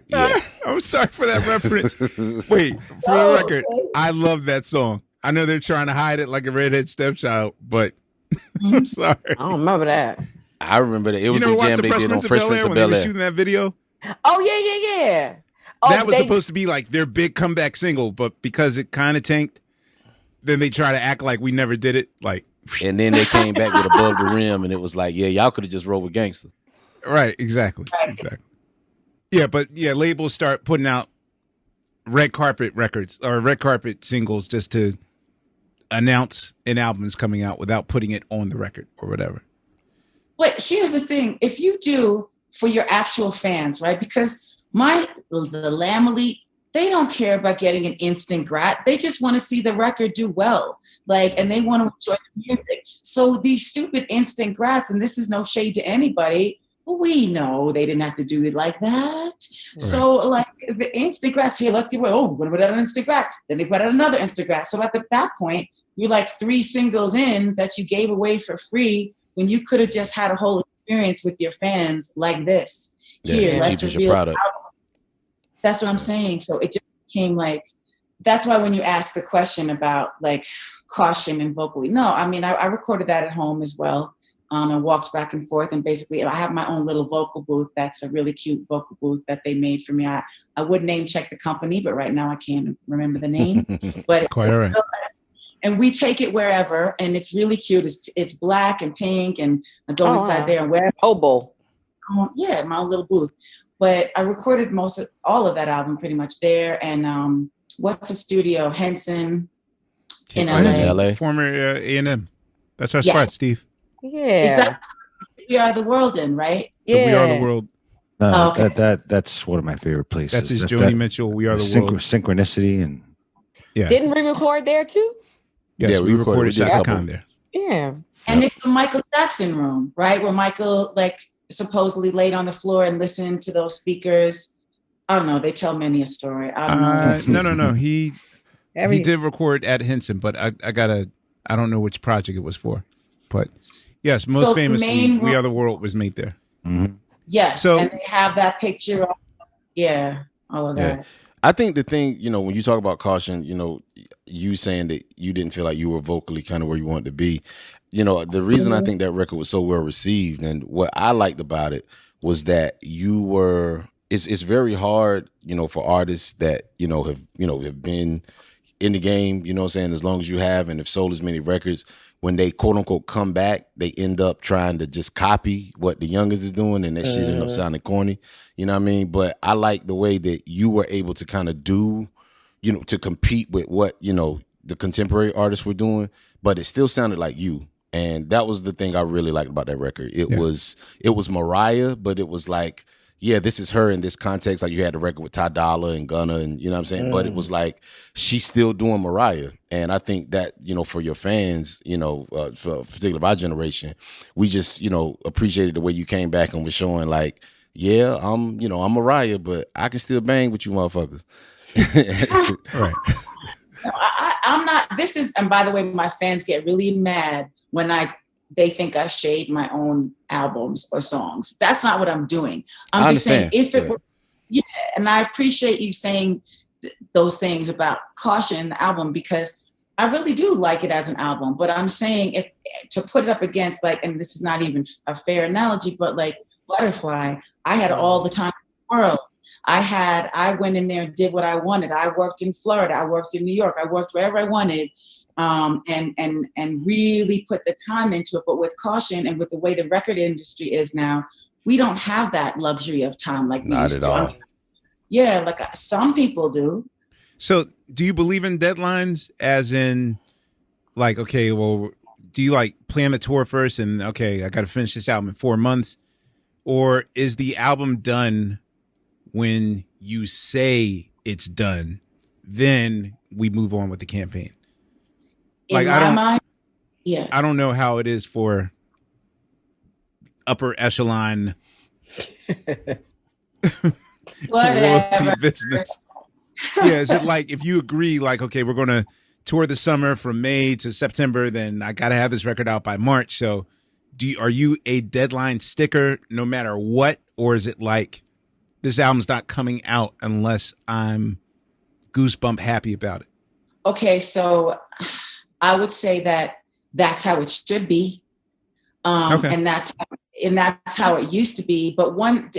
S6: Yeah.
S5: I'm sorry for that reference. Wait, for the record, I love that song. I know they're trying to hide it like a redhead stepchild, but I'm sorry.
S8: I don't remember that.
S6: I remember that. It was the jam they did on Fresh Prince of
S5: when
S6: Bel-Air.
S5: they were shooting that video.
S8: Oh, yeah. Oh,
S5: that was supposed to be like their big comeback single, but because it kind of tanked, then they try to act like we never did it. Like,
S6: and then they came back with Above the Rim, and it was like, yeah, y'all could have just rolled with Gangsta.
S5: Right, exactly. Yeah, but labels start putting out red carpet records or red carpet singles just to announce an album is coming out without putting it on the record or whatever.
S7: But here's the thing. If you do for your actual fans, right? Because the Lamely, they don't care about getting an instant grat. They just want to see the record do well. And they want to enjoy the music. So these stupid instant grats, and this is no shade to anybody, we know they didn't have to do it like that. Right. So the instant grats here, let's give away, we're going to put out an instant grat. Then they put out another instant grat. So at that point, you're like 3 singles in that you gave away for free when you could have just had a whole experience with your fans like this. Here, let's
S6: cheapens your product.
S7: That's what I'm saying. So it just became that's why when you ask the question about caution and vocally, no, I mean, I recorded that at home as well. And walked back and forth, and basically I have my own little vocal booth. That's a really cute vocal booth that they made for me. I would name check the company, but right now I can't remember the name. But
S5: quite all right.
S7: And we take it wherever, and it's really cute. It's black and pink, and I go inside there and wear
S8: Oboe.
S7: Yeah, my own little booth. But I recorded all of that album pretty much there. And what's the studio? Henson in LA.
S5: Former A&M. That's our spot, Steve.
S8: Yeah.
S7: Is that We Are the World in, right?
S8: Yeah.
S5: We Are the World.
S7: Okay.
S11: That's one of my favorite places.
S5: That's his Joni Mitchell, We Are the World.
S11: Synchronicity and
S8: Didn't we record there too?
S5: Yes, we recorded Shaka Khan there.
S8: Yeah.
S7: And it's the Michael Jackson room, right? Where Michael supposedly laid on the floor and listened to those speakers. I don't know. They tell many a story. I don't know.
S5: No. He did record at Henson, but I don't know which project it was for. But yes, most famously, We Are the World was made there.
S11: Mm-hmm.
S7: Yes, and they have that picture of, all of that.
S6: I think the thing, when you talk about caution, you saying that you didn't feel like you were vocally kind of where you wanted to be. The reason I think that record was so well received, and what I liked about it was that you were. It's very hard, for artists that have been in the game. You know what I'm saying? As long as you have, and have sold as many records, when they quote unquote come back, they end up trying to just copy what the youngest is doing, and that shit end up sounding corny. You know what I mean? But I like the way that you were able to kind of do, to compete with what the contemporary artists were doing, but it still sounded like you. And that was the thing I really liked about that record. It was Mariah, but it was like, this is her in this context. Like you had the record with Ty Dolla and Gunna, and you know what I'm saying? But it was like, she's still doing Mariah. And I think that, for your fans, for particularly our generation, we just, appreciated the way you came back and was showing like, I'm Mariah, but I can still bang with you motherfuckers.
S5: Right.
S7: I'm not, and by the way, my fans get really mad when they think I shade my own albums or songs. That's not what I'm doing. I'm just saying if it were, and I appreciate you saying those things about Caution in the album, because I really do like it as an album, but I'm saying if to put it up against and this is not even a fair analogy, but Butterfly, I had all the time in the world. I went in there and did what I wanted. I worked in Florida. I worked in New York. I worked wherever I wanted, and really put the time into it. But with Caution and with the way the record industry is now, we don't have that luxury of time like we used to.
S6: Not at all.
S7: Some people do.
S5: So do you believe in deadlines as in okay, well, do you like plan the tour first and okay, I got to finish this album in 4 months, or is the album done when you say it's done? Then we move on with the campaign.
S7: In my mind, yeah.
S5: I don't know how it is for upper echelon royalty business. Yeah, is it like if you agree, like, okay, we're going to tour the summer from May to September, then I got to have this record out by March. So are you a deadline sticker no matter what? Or is it like this album's not coming out unless I'm goosebump happy about it?
S7: Okay, so I would say that's how it should be. And that's how it used to be. But one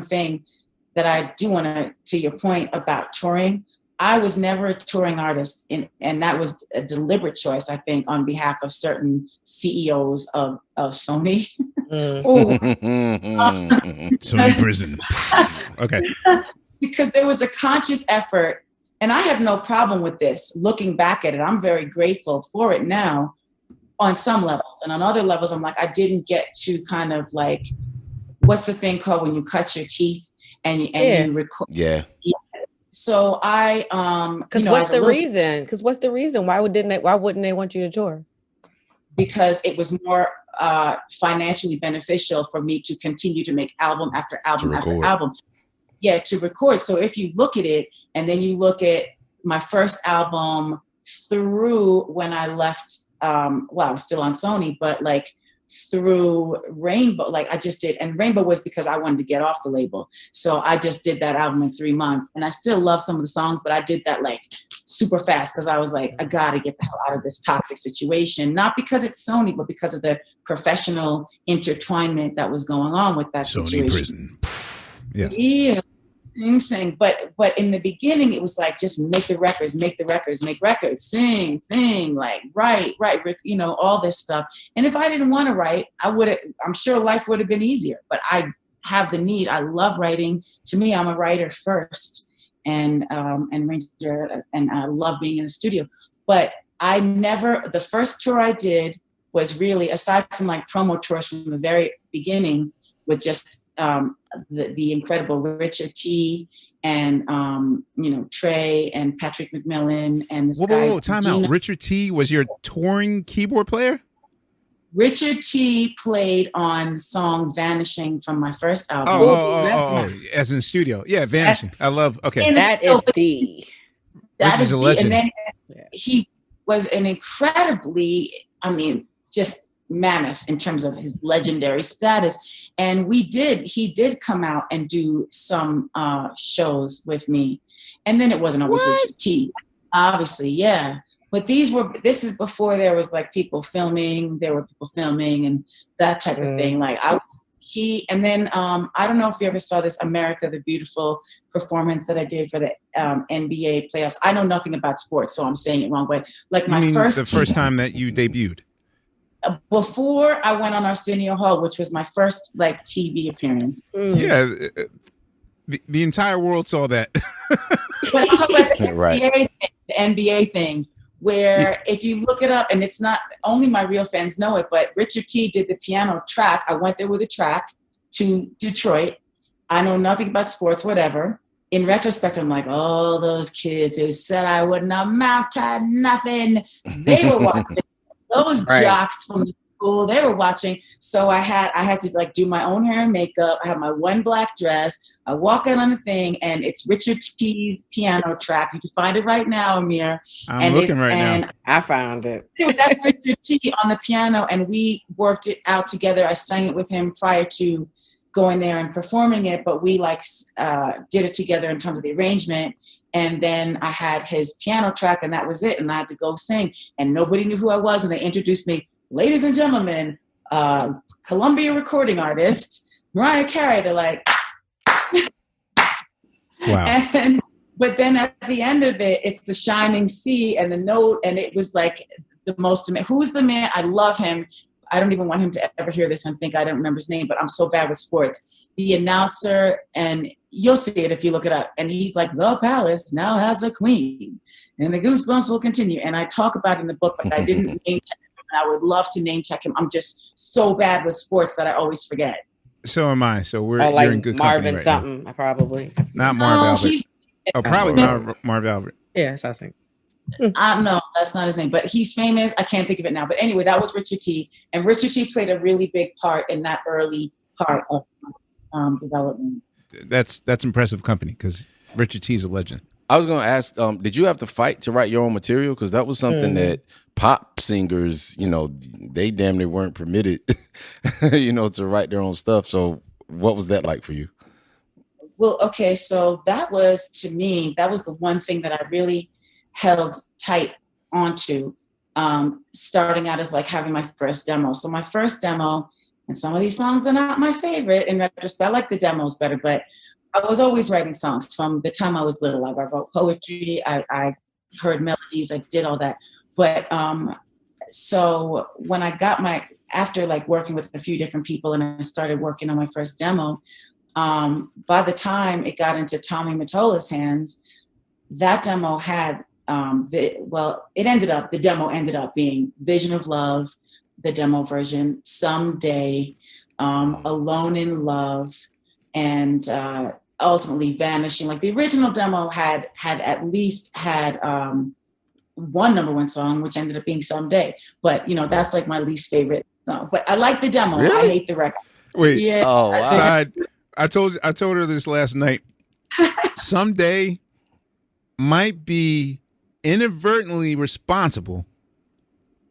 S7: thing that I do want to your point about touring, I was never a touring artist, and that was a deliberate choice, I think, on behalf of certain CEOs of Sony.
S5: Sony prison. Okay.
S7: Because there was a conscious effort, and I have no problem with this. Looking back at it, I'm very grateful for it now on some levels. And on other levels, I'm like, I didn't get to kind of like, what's the thing called when you cut your teeth and you record?
S6: Yeah.
S7: So I,
S8: because what's the reason? Because what's the reason? Why wouldn't they want you to tour?
S7: Because it was more financially beneficial for me to continue to make album after album after album. Yeah, to record. So if you look at it, and then you look at my first album through when I left, I was still on Sony, but like through Rainbow, like I just did. And Rainbow was because I wanted to get off the label. So I just did that album in 3 months. And I still love some of the songs, but I did that like super fast because I was like, I got to get the hell out of this toxic situation. Not because it's Sony, but because of the professional intertwinement that was going on with that
S5: Sony
S7: situation.
S5: prison. Yes.
S7: Yeah. Sing, but in the beginning it was like just make the records, sing, like write, all this stuff. And if I didn't want to write, I'm sure life would have been easier. But I have the need. I love writing. To me, I'm a writer first, and Ranger, and I love being in the studio. But the first tour I did was really, aside from like promo tours from the very beginning, with just the incredible Richard T. and Trey and Patrick McMillan and this guy.
S5: Whoa, time out. Richard T. was your touring keyboard player?
S7: Richard T. played on the song "Vanishing" from my first album.
S5: Oh, as in studio. Yeah, "Vanishing." I love. Okay,
S8: that is the.
S7: That is
S5: a legend.
S7: And then he was an incredibly, just mammoth in terms of his legendary status. And he did come out and do some shows with me. And then it wasn't always Richard T, obviously, yeah. But this is before there was like people filming, and that type of thing. Like and then I don't know if you ever saw this America the Beautiful performance that I did for the NBA playoffs. I know nothing about sports, so I'm saying it wrong, but like
S5: the first time that you debuted?
S7: Before I went on Arsenio Hall, which was my first like TV appearance.
S5: Yeah, the entire world saw that.
S7: But I'm talking about the NBA thing, where if you look it up, and it's not only my real fans know it, but Richard T did the piano track. I went there with a track to Detroit. I know nothing about sports, whatever. In retrospect, I'm like, oh, those kids who said I wouldn't amount to nothing, they were watching. Those jocks from the school, they were watching. So I had to like do my own hair and makeup. I had my one black dress. I walk out on the thing, and it's Richard T's piano track. You can find it right now, Amir.
S5: I'm looking right now.
S8: I found it.
S7: That's Richard T on the piano, and we worked it out together. I sang it with him prior to going there and performing it, but we did it together in terms of the arrangement. And then I had his piano track, and that was it. And I had to go sing, and nobody knew who I was. And they introduced me, ladies and gentlemen, Columbia recording artist, Mariah Carey. They're like, wow. But then at the end of it, it's the shining sea and the note. And it was like the most, who's the man? I love him. I don't even want him to ever hear this and think I don't remember his name, but I'm so bad with sports. The announcer, and you'll see it if you look it up. And he's like, the palace now has a queen, and the goosebumps will continue. And I talk about it in the book, but I didn't name I would love to name check him. I'm just so bad with sports that I always forget.
S5: So am I. So
S8: Or like
S5: you're in good
S8: Marvin
S5: company right
S8: something. I probably.
S5: now. Not Marv Albert.
S7: He's
S5: Probably Marv Albert.
S8: Yeah, that's what I was thinking.
S7: No, that's not his name, but he's famous. I can't think of it now. But anyway, that was Richard T. And Richard T played a really big part in that early part of development.
S5: That's impressive company because Richard T is a legend.
S6: I was going to ask, did you have to fight to write your own material? Because that was something that pop singers, they damn near weren't permitted, to write their own stuff. So what was that like for you?
S7: Well, okay, so that was, to me, that was the one thing that I really held tight onto, starting out as like having my first demo. So my first demo, and some of these songs are not my favorite. In retrospect, I like the demos better, but I was always writing songs from the time I was little. I wrote poetry, I heard melodies, I did all that. But so when I got after like working with a few different people and I started working on my first demo, by the time it got into Tommy Mottola's hands, that demo had, the demo ended up being Vision of Love, the demo version, Someday, Alone in Love, and ultimately Vanishing. Like the original demo had at least had one number one song, which ended up being Someday. But that's like my least favorite song. But I like the demo.
S6: Really?
S7: I hate the record.
S5: Wait.
S7: Yeah.
S6: Oh, wow.
S5: Side, I told her this last night. Someday might be inadvertently responsible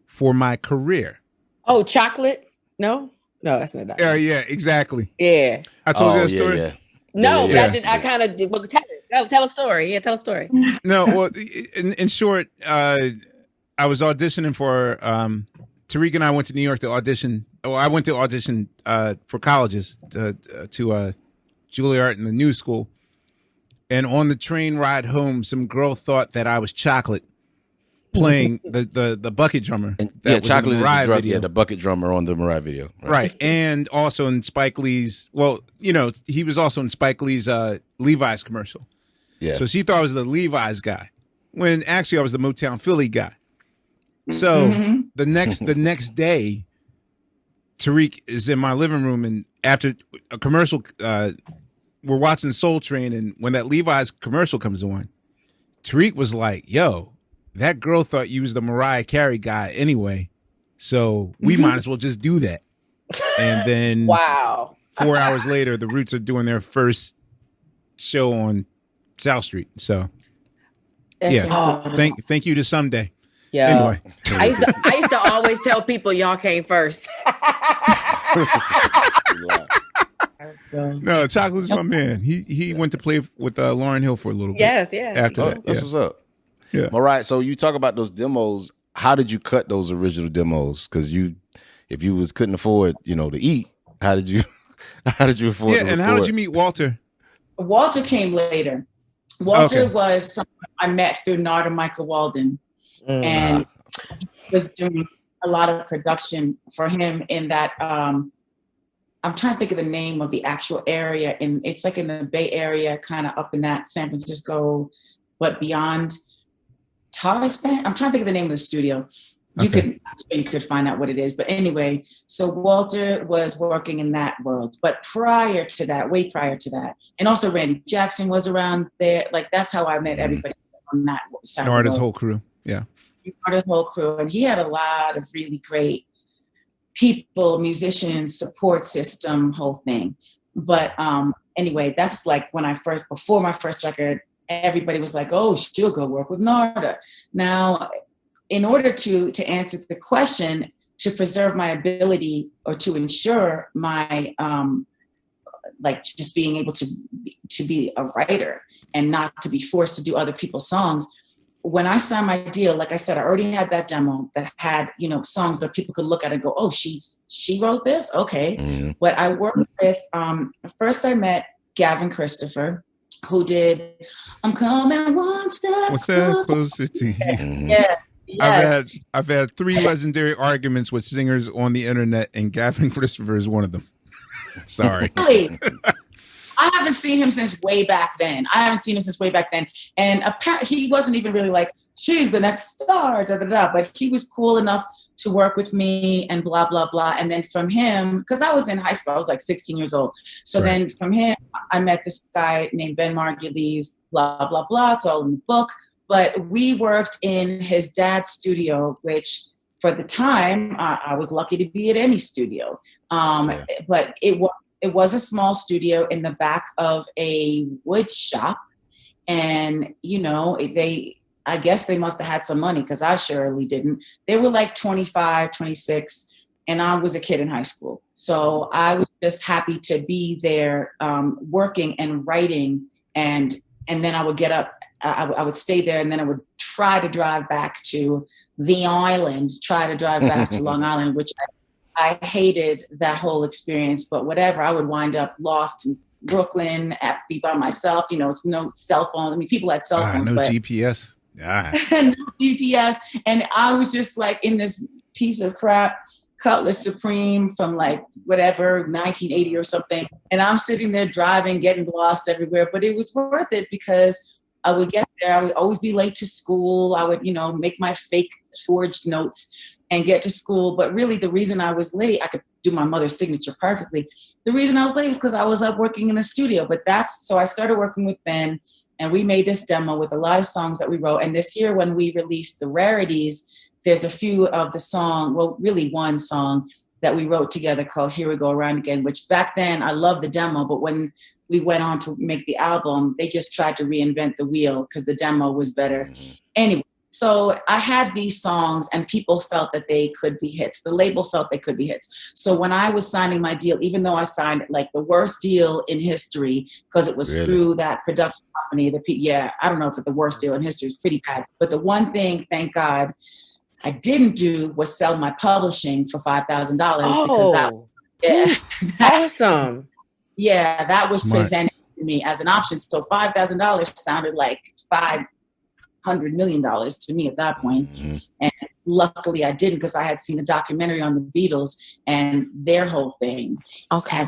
S5: for my career.
S8: Oh, Chocolate? No, that's not that.
S5: Yeah, exactly.
S8: Yeah.
S5: I told you that story.
S6: Yeah.
S8: No,
S6: Yeah.
S8: but I kind of did. Well, tell a story. Yeah, tell a story.
S5: No, well, in short, I was auditioning for Tariq and I went to New York to audition. Oh, I went to audition for colleges to Juilliard and the New School. And on the train ride home, some girl thought that I was Chocolate playing the bucket drummer.
S6: Chocolate is the
S5: video.
S6: the bucket drummer on the Mariah video.
S5: Right. And also in Spike Lee's, he was also in Spike Lee's Levi's commercial.
S6: Yeah.
S5: So she thought I was the Levi's guy, when actually I was the Motown Philly guy. So the next day, Tariq is in my living room, and after a commercial, we're watching Soul Train, and when that Levi's commercial comes on, Tariq was like, "Yo, that girl thought you was the Mariah Carey guy anyway, so we might as well just do that." And then,
S8: wow,
S5: 4 hours later, the Roots are doing their first show on South Street. So, thank you to Someday.
S8: Yeah.
S5: Anyway,
S8: I used to always tell people y'all came first.
S5: No, Chocolate's my man. He went to play with Lauryn Hill for a little bit.
S8: Yes.
S5: After that,
S6: That's what's up.
S5: Yeah.
S6: Mariah, so you talk about those demos. How did you cut those original demos? Because if you couldn't afford, to eat, how did you afford?
S5: Yeah, and how did you meet Walter?
S7: Walter came later. Walter was someone I met through Narda Michael Walden, and he was doing a lot of production for him in that. I'm trying to think of the name of the actual area, and it's like in the Bay Area, kind of up in that San Francisco, but beyond Tarspan. I'm trying to think of the name of the studio. You could find out what it is. But anyway, so Walter was working in that world. But prior to that, way prior to that, and also Randy Jackson was around there. Like that's how I met everybody on that side.
S5: Narda's whole crew. Yeah.
S7: Narda's whole crew. And he had a lot of really great people, musicians, support system, whole thing. But anyway, that's like before my first record, everybody was like, oh, she'll go work with Narda. Now, in order to answer the question, to preserve my ability or to ensure my, just being able to be a writer and not to be forced to do other people's songs, when I signed my deal, like I said, I already had that demo that had, songs that people could look at and go, oh, she wrote this? Okay. Mm-hmm. But I worked with, first I met Gavin Christopher, who did I'm Coming One Step
S5: Closer to You.
S7: Yeah. Yes.
S5: I've had 3 legendary arguments with singers on the internet, and Gavin Christopher is one of them. Sorry.
S7: Really? I haven't seen him since way back then. And apparently he wasn't even really like, she's the next star, but he was cool enough to work with me and blah, blah, blah. And then from him, because I was in high school, I was like 16 years old. So then from him, I met this guy named Ben Margulies, blah, blah, blah. It's all in the book. But we worked in his dad's studio, which for the time, I was lucky to be at any studio. But it was a small studio in the back of a wood shop. And, I guess they must have had some money because I surely didn't. They were like 25, 26, and I was a kid in high school. So I was just happy to be there working and writing. And then I would get up, I would stay there, and then I would try to drive back to the island, try to drive back to Long Island, which I hated that whole experience, but whatever. I would wind up lost in Brooklyn, be by myself, it's no cell phone. I mean, people had cell phones,
S5: no GPS.
S7: No GPS. And I was just like in this piece of crap Cutlass Supreme from like whatever, 1980 or something. And I'm sitting there driving, getting lost everywhere, but it was worth it because I would get there. I would always be late to school. I would, make my fake forged notes and get to school. But really the reason I was late, I could do my mother's signature perfectly. The reason I was late was because I was up working in the studio. So I started working with Ben, and we made this demo with a lot of songs that we wrote. And this year when we released the rarities, there's a few of the song, well, really one song that we wrote together called Here We Go Around Again, which back then I loved the demo, but when we went on to make the album, they just tried to reinvent the wheel because the demo was better. Anyway, so I had these songs and people felt that they could be hits. The label felt they could be hits. So when I was signing my deal, even though I signed like the worst deal in history because it was through that production company, I don't know if it's the worst deal in history, it's pretty bad. But the one thing, thank God, I didn't do was sell my publishing for $5,000 because
S8: awesome.
S7: Yeah, that was
S5: Smart.
S7: presented to me as an option. So $5,000 sounded like $500 million to me at that point. And luckily I didn't, because I had seen a documentary on the Beatles and their whole thing.
S8: Okay.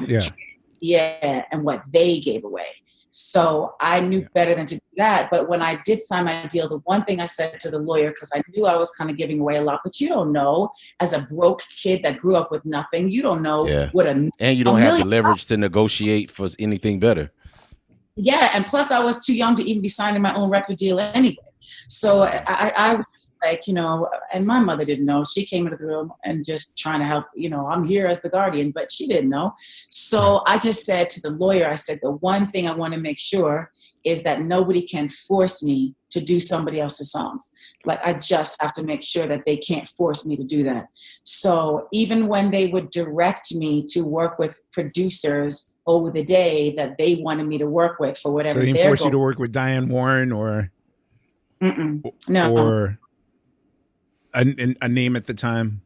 S7: And what they gave away. So I knew better than to do that. But when I did sign my deal, the one thing I said to the lawyer, because I knew I was kind of giving away a lot, but you don't know, as a broke kid that grew up with nothing, you don't know what and
S6: you don't have the leverage to negotiate for anything better.
S7: Yeah, and plus I was too young to even be signing my own record deal anyway. So I was like, and my mother didn't know. She came into the room and just trying to help, I'm here as the guardian, but she didn't know. So I just said to the lawyer, I said, the one thing I want to make sure is that nobody can force me to do somebody else's songs. Like, I just have to make sure that they can't force me to do that. So even when they would direct me to work with producers over the day that they wanted me to work with for whatever
S5: they didn't force you to work with Diane Warren or a name at the time.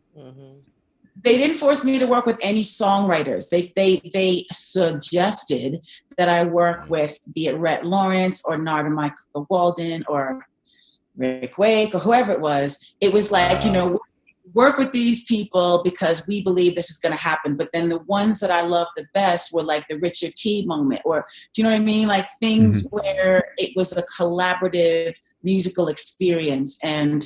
S7: They didn't force me to work with any songwriters. They suggested that I work with, be it Rhett Lawrence or Narda Michael Walden or Rick Wake or whoever it was. It was like, work with these people because we believe this is going to happen. But then the ones that I loved the best were like the Richard T moment, or do you know what I mean? Like things where it was a collaborative musical experience, and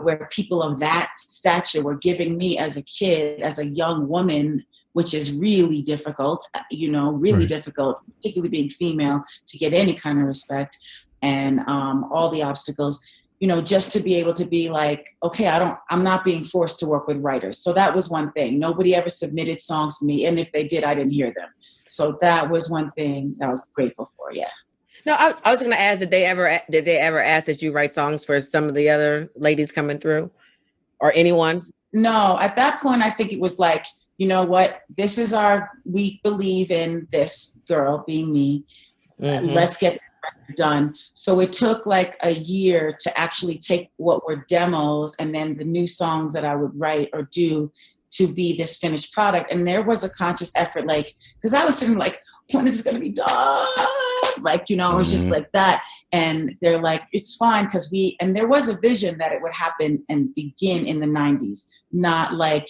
S7: where people of that stature were giving me as a kid, as a young woman, which is really difficult, difficult, particularly being female, to get any kind of respect, and all the obstacles. Just to be able to be like, okay, I'm not being forced to work with writers. So that was one thing. Nobody ever submitted songs to me. And if they did, I didn't hear them. So that was one thing I was grateful for. Yeah.
S8: No, I was going to ask, did they ever ask that you write songs for some of the other ladies coming through or anyone?
S7: No, at that point, I think it was like, you know what, we believe in this girl being me. Let's get done. So it took like a year to actually take what were demos and then the new songs that I would write or do to be this finished product. And there was a conscious effort, like, because I was sitting like, when is this going to be done? Like, it was just like that. And they're like, it's fine, because and there was a vision that it would happen and begin in the 90s, not like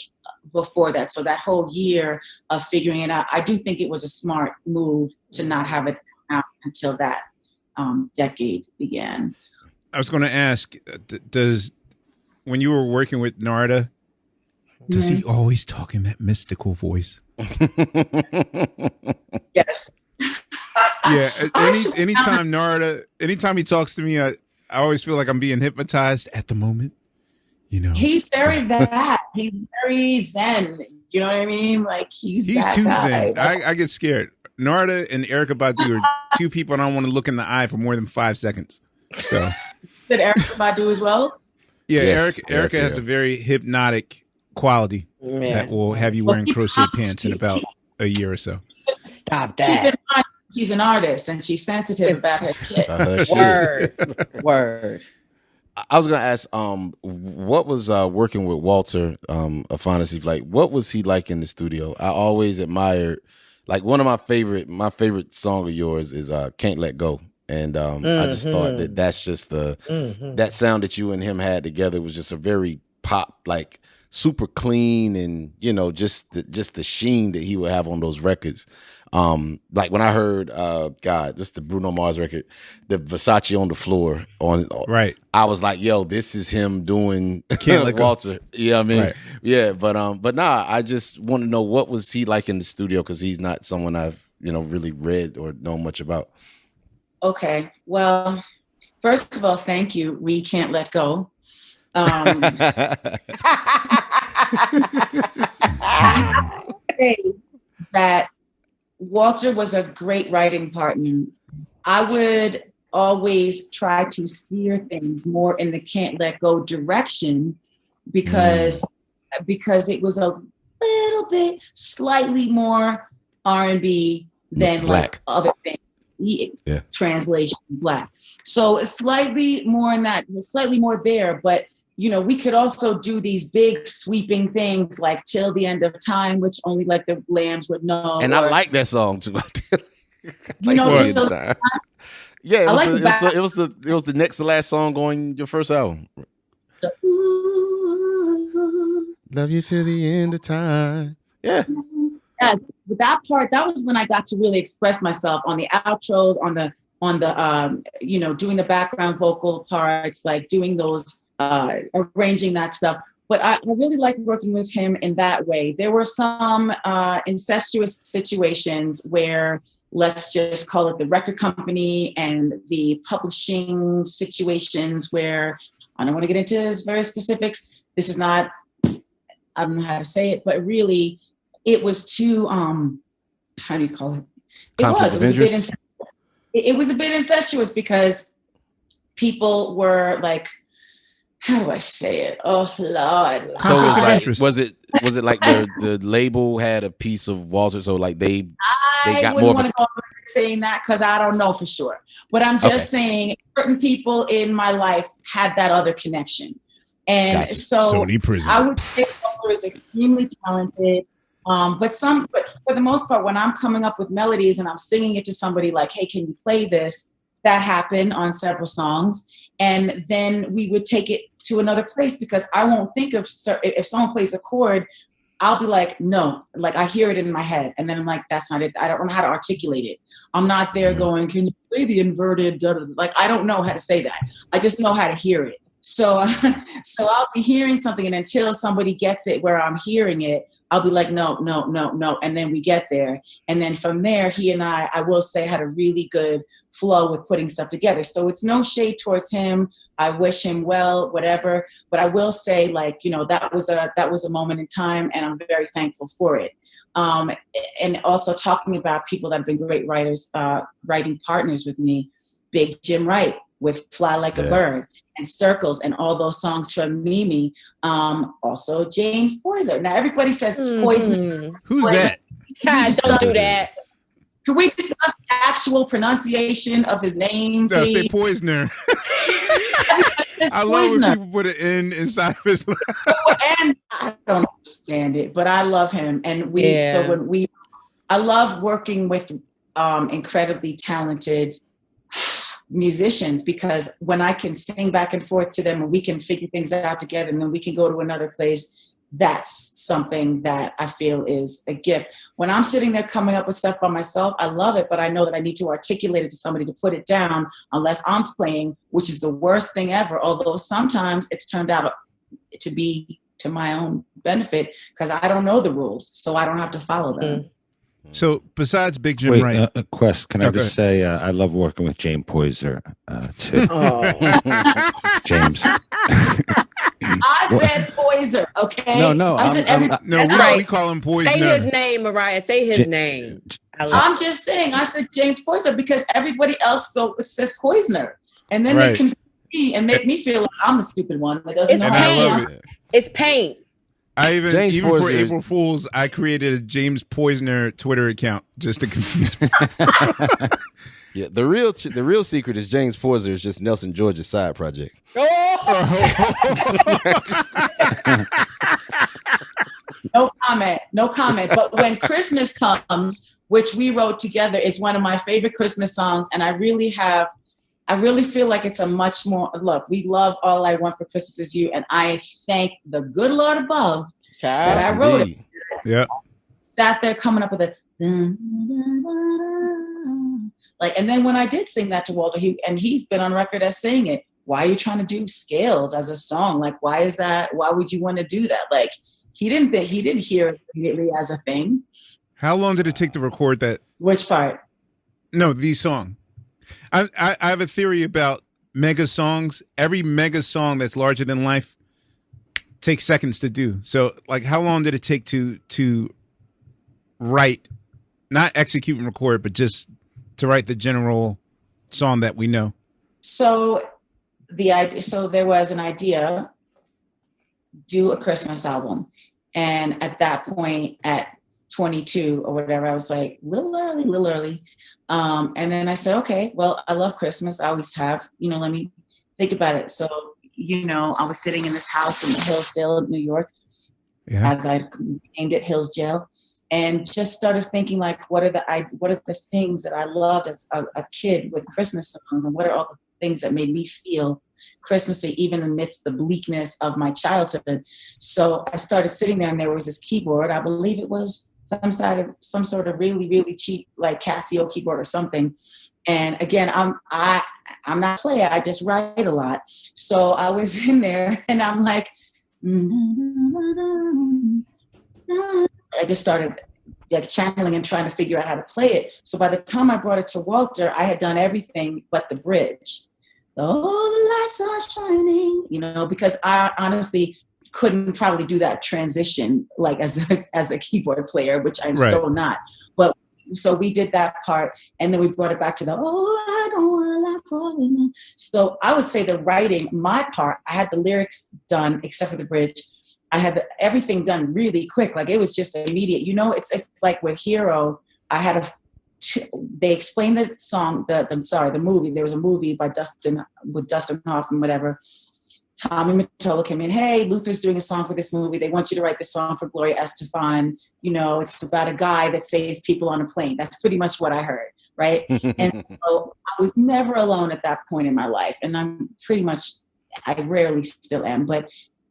S7: before that. So that whole year of figuring it out, I do think it was a smart move to not have it out until that decade began.
S5: I was going to ask, when you were working with Narda, Does he always talk in that mystical voice?
S7: Yes.
S5: Yeah. Anytime Narada, anytime he talks to me, I always feel like I'm being hypnotized at the moment. You know,
S7: he's very that. He's very zen. You know what I mean? Like he's that
S5: too
S7: guy.
S5: zen. I get scared. Narada and Erykah Badu are two people I don't want to look in the eye for more than 5 seconds. So
S7: did Erykah Badu as well?
S5: Yeah,
S6: Yes,
S5: Erykah has a very hypnotic quality that will have you wearing crochet pants in about a year or so.
S8: Stop
S7: Keep
S8: that.
S7: in mind, she's an artist and she's sensitive about her shit.
S8: Word.
S6: I was gonna ask, what was working with Walter Afanasieff like? What was he like in the studio? I always admired, like one of my favorite song of yours is "Can't Let Go," and I just thought that's just that sound that you and him had together was just a very pop, like super clean, and you know just the sheen that he would have on those records. Like when I heard just the Bruno Mars record, the Versace on the floor on
S5: right,
S6: I was like, yo, this is him doing
S5: Can't Let Go.
S6: Walter. You know what I mean?
S5: Right.
S6: Yeah, but nah, I just want to know what was he like in the studio, because he's not someone I've really read or know much about.
S7: Okay, well, first of all, thank you. We can't let go. That Walter was a great writing partner. I would always try to steer things more in the Can't Let Go direction because it was a little bit slightly more R&B than
S6: Black.
S7: like other things. Translation Black. So it's slightly more in that, slightly more there, but we could also do these big sweeping things like Till the End of Time, which only like the Lambs would know.
S6: And I like that song too.
S7: You know,
S6: Till the End of Time. Yeah, it was the next to last song on your first album. Love you till the end of time. Yeah.
S7: Yeah, but that part, that was when I got to really express myself on the outros, on the doing the background vocal parts, like doing those, arranging that stuff. But I really liked working with him in that way. There were some incestuous situations where, let's just call it the record company and the publishing situations where, I don't want to get into very specifics. This is not, I don't know how to say it, but really it was too, how do you call it? It was a bit incestuous because people were like, how do I say it? Oh Lord.
S6: So was it like the label had a piece of Walter, so like they got more. I wouldn't want to go over
S7: saying that because I don't know for sure. But I'm just saying certain people in my life had that other connection. And so
S5: Sony Prison.
S7: I would say Walter is extremely talented. But for the most part, when I'm coming up with melodies and I'm singing it to somebody like, hey, can you play this? That happened on several songs. And then we would take it to another place because I won't think of, if someone plays a chord, I'll be like, no, like I hear it in my head. And then I'm like, that's not it. I don't know how to articulate it. I'm not there going, can you play the inverted? Like, I don't know how to say that. I just know how to hear it. So I'll be hearing something, and until somebody gets it where I'm hearing it, I'll be like, no. And then we get there. And then from there, he and I will say, had a really good flow with putting stuff together. So it's no shade towards him. I wish him well, whatever. But I will say, like, that was a moment in time, and I'm very thankful for it. And also talking about people that have been great writers, writing partners with me, Big Jim Wright with Fly Like a Bird and Circles and all those songs from Mimi. Also James Poyser. Now everybody says Poison.
S5: Who's that?
S8: God, don't do that.
S7: Can we discuss the actual pronunciation of his name,
S5: No,
S7: please?
S5: say Poisoner. I love when people put an N inside of his life.
S7: And I don't understand it, but I love him. And I love working with incredibly talented musicians, because when I can sing back and forth to them and we can figure things out together and then we can go to another place, that's something that I feel is a gift. When I'm sitting there coming up with stuff by myself, I love it, but I know that I need to articulate it to somebody to put it down unless I'm playing, which is the worst thing ever. Although sometimes it's turned out to be to my own benefit because I don't know the rules, so I don't have to follow them.
S5: So besides Big Jim
S11: Wait,
S5: Wright,
S11: Quest, can I just say I love working with James Poyser too. James.
S7: I said Poyser, okay?
S11: No,
S7: I said
S5: we call him Poyser.
S8: Say his name, Mariah. Say his name.
S7: I'm just saying. I said James Poyser because everybody else says Poisner, and then they confuse me and make me feel like I'm the stupid one that doesn't know how to
S8: paint. It's paint.
S5: I even for April Fools, I created a James Poisner Twitter account just to confuse me.
S6: Yeah, the real secret is James Poyser is just Nelson George's side project.
S7: No comment. But when Christmas comes, which we wrote together, is one of my favorite Christmas songs, and I really feel like it's a much more, look, we love All I Want for Christmas Is You, and I thank the good Lord above that I wrote it.
S5: Yeah.
S7: Sat there coming up with a, like, and then when I did sing that to Walter, he's been on record as saying it, why are you trying to do scales as a song? Like, why is that? Why would you want to do that? Like, he didn't hear it immediately as a thing.
S5: How long did it take to record that?
S7: Which part?
S5: No, the song. I have a theory about mega songs. Every mega song that's larger than life takes seconds to do. So, like, how long did it take to write, not execute and record, but just to write the general song that we know?
S7: So there was an idea, do a Christmas album. And at that point, at 22 or whatever, I was like, little early. And then I said, okay, well, I love Christmas. I always have, let me think about it. So, I was sitting in this house in Hillsdale, New York, as I named it Hillsdale, and just started thinking, like, what are the things that I loved as a kid with Christmas songs, and what are all the things that made me feel Christmassy, even amidst the bleakness of my childhood. So I started sitting there, and there was this keyboard. I believe it was some sort of really, really cheap, like Casio keyboard or something. And again, I'm not a player. I just write a lot. So I was in there, and I'm like, I just started like channeling and trying to figure out how to play it. So by the time I brought it to Walter, I had done everything but the bridge. Oh, the lights are shining, because I honestly couldn't probably do that transition like as a keyboard player, which I'm so not. But so we did that part, and then we brought it back to the I don't want to laugh. So I would say the writing, my part, I had the lyrics done except for the bridge. I had everything done really quick, like it was just immediate. It's like with Hero, I had they explained the song, the movie. There was a movie with Dustin Hoffman, whatever. Tommy Mottola came in, hey, Luther's doing a song for this movie. They want you to write this song for Gloria Estefan. It's about a guy that saves people on a plane. That's pretty much what I heard, right? And so I was never alone at that point in my life. And I rarely still am. But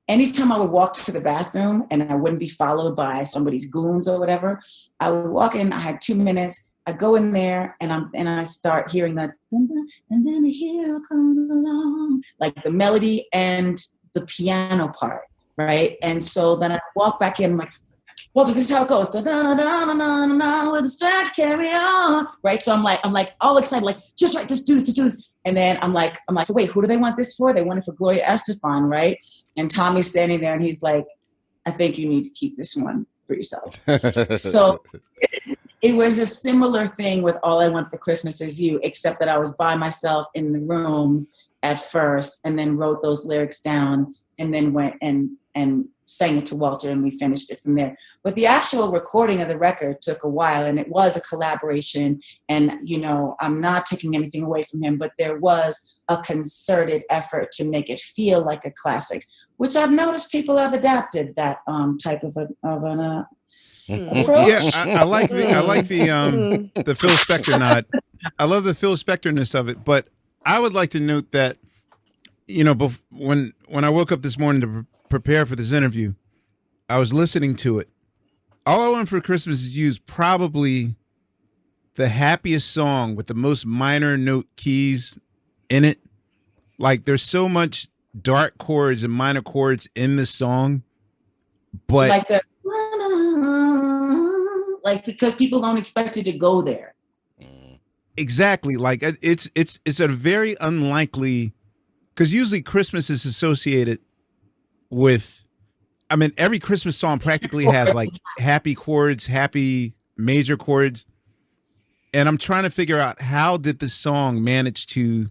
S7: anytime I would walk to the bathroom and I wouldn't be followed by somebody's goons or whatever, I would walk in, I had 2 minutes, I go in there and I start hearing that, and then a hero comes along, like the melody and the piano part, right? And so then I walk back in, I'm like, Walter, this is how it goes. Da, da, da, da, da, da, da, with the strength, carry on, right? So I'm like all excited, like, just write this, do this. And then I'm like, so wait, who do they want this for? They want it for Gloria Estefan, right? And Tommy's standing there and he's like, I think you need to keep this one for yourself. So it was a similar thing with All I Want for Christmas Is You, except that I was by myself in the room at first and then wrote those lyrics down and then went and sang it to Walter, and we finished it from there. But the actual recording of the record took a while, and it was a collaboration. And, I'm not taking anything away from him, but there was a concerted effort to make it feel like a classic, which I've noticed people have adapted that type of an approach.
S5: Yeah, I like the Phil Spector nod. I love the Phil Spector-ness of it, but I would like to note that, when I woke up this morning to prepare for this interview, I was listening to it. All I Want for Christmas Is You is probably the happiest song with the most minor note keys in it. Like, there's so much dark chords and minor chords in the song But
S7: like the like because people don't expect it to go there.
S5: Exactly. Like it's a very unlikely, because usually Christmas is associated with, I mean, every Christmas song practically has like happy chords, happy major chords. And I'm trying to figure out, how did the song manage to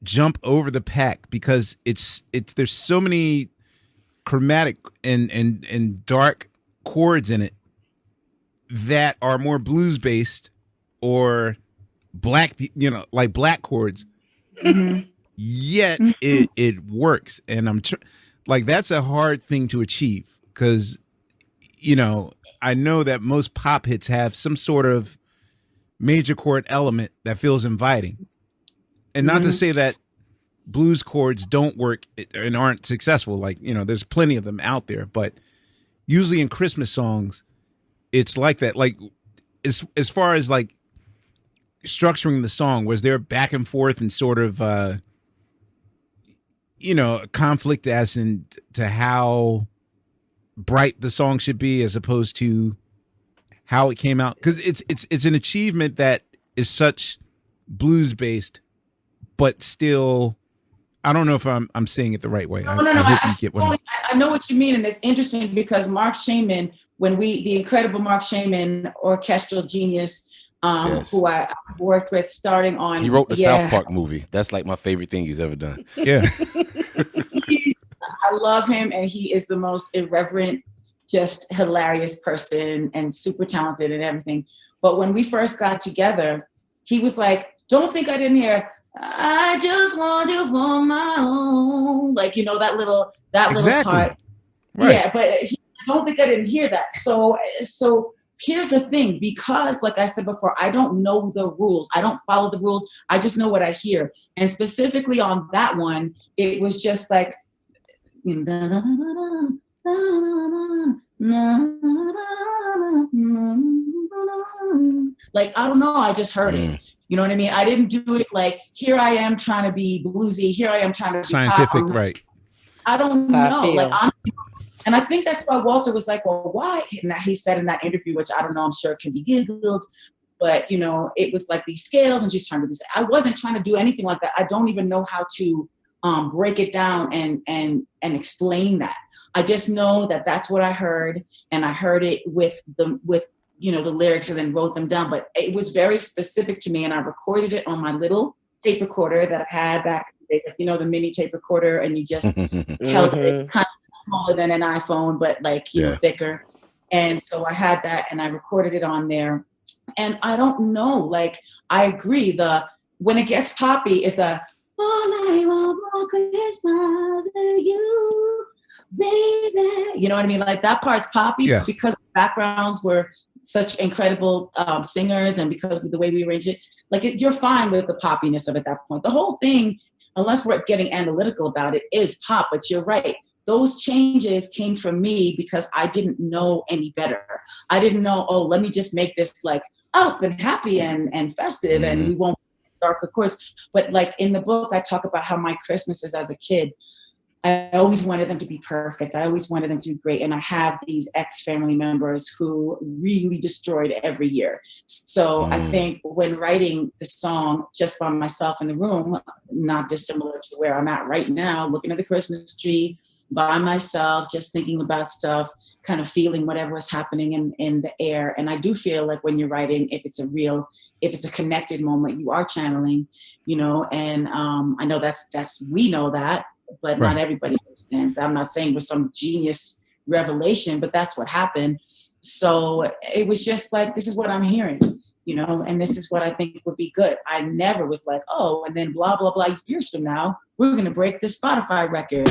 S5: jump over the pack? Because it's there's so many chromatic and dark chords in it that are more blues based or black, like black chords.
S7: Mm-hmm.
S5: Yet it works, and like, that's a hard thing to achieve, because I know that most pop hits have some sort of major chord element that feels inviting, and not to say that blues chords don't work and aren't successful. Like, there's plenty of them out there, but usually in Christmas songs, it's like that. Like, as far as like structuring the song, was there back and forth and sort of conflict as in to how bright the song should be as opposed to how it came out? Because it's an achievement that is such blues based, but still, I don't know if I'm saying it the right way.
S7: No.
S5: I hope you get what
S7: I know what you mean, and it's interesting because Mark Shaman, the incredible Mark Shaman, orchestral genius, who I worked with starting on.
S6: He wrote the South Park movie. That's like my favorite thing he's ever done.
S5: Yeah.
S7: I love him, and he is the most irreverent, just hilarious person and super talented and everything. But when we first got together, he was like, don't think I didn't hear, I just want you for my own. Like, that little part.
S5: Right.
S7: Yeah, but I don't think I didn't hear that. So here's the thing, because like I said before, I don't know the rules. I don't follow the rules. I just know what I hear. And specifically on that one, it was just like, like, I don't know, I just heard it. You know what I mean? I didn't do it like, here I am trying to be bluesy, here I am trying to be
S5: scientific, right?
S7: I don't know. Like, honestly, and I think that's why Walter was like, well, why? And he said in that interview, which I don't know, I'm sure it can be giggled, but it was like these scales, and she's trying to be. I wasn't trying to do anything like that. I don't even know how to break it down and explain that. I just know that that's what I heard, and I heard it with the lyrics, and then wrote them down. But it was very specific to me, and I recorded it on my little tape recorder that I had back in the day, the mini tape recorder, and you just held it kind of smaller than an iPhone, but like thicker. And so I had that, and I recorded it on there. And I don't know, like, I agree. When it gets poppy is the all I want for Christmas is you, baby. You know what I mean? Like, that part's poppy because the backgrounds were such incredible singers, and because of the way we arranged it, like, you're fine with the poppiness of it at that point. The whole thing, unless we're getting analytical about it, is pop. But you're right. Those changes came from me because I didn't know any better. I didn't know, let me just make this like up and happy and festive, and we won't darker chords. But like in the book, I talk about how my Christmases as a kid, I always wanted them to be perfect. I always wanted them to be great. And I have these ex-family members who really destroyed every year. So I think when writing the song just by myself in the room, not dissimilar to where I'm at right now, looking at the Christmas tree by myself, just thinking about stuff, kind of feeling whatever is happening in the air. And I do feel like when you're writing, if it's a connected moment, you are channeling, and I know we know that, but not everybody understands that. I'm not saying it was some genius revelation, but that's what happened. So it was just like, this is what I'm hearing, and this is what I think would be good. I never was like, and then blah, blah, blah, years from now, we're going to break this Spotify record.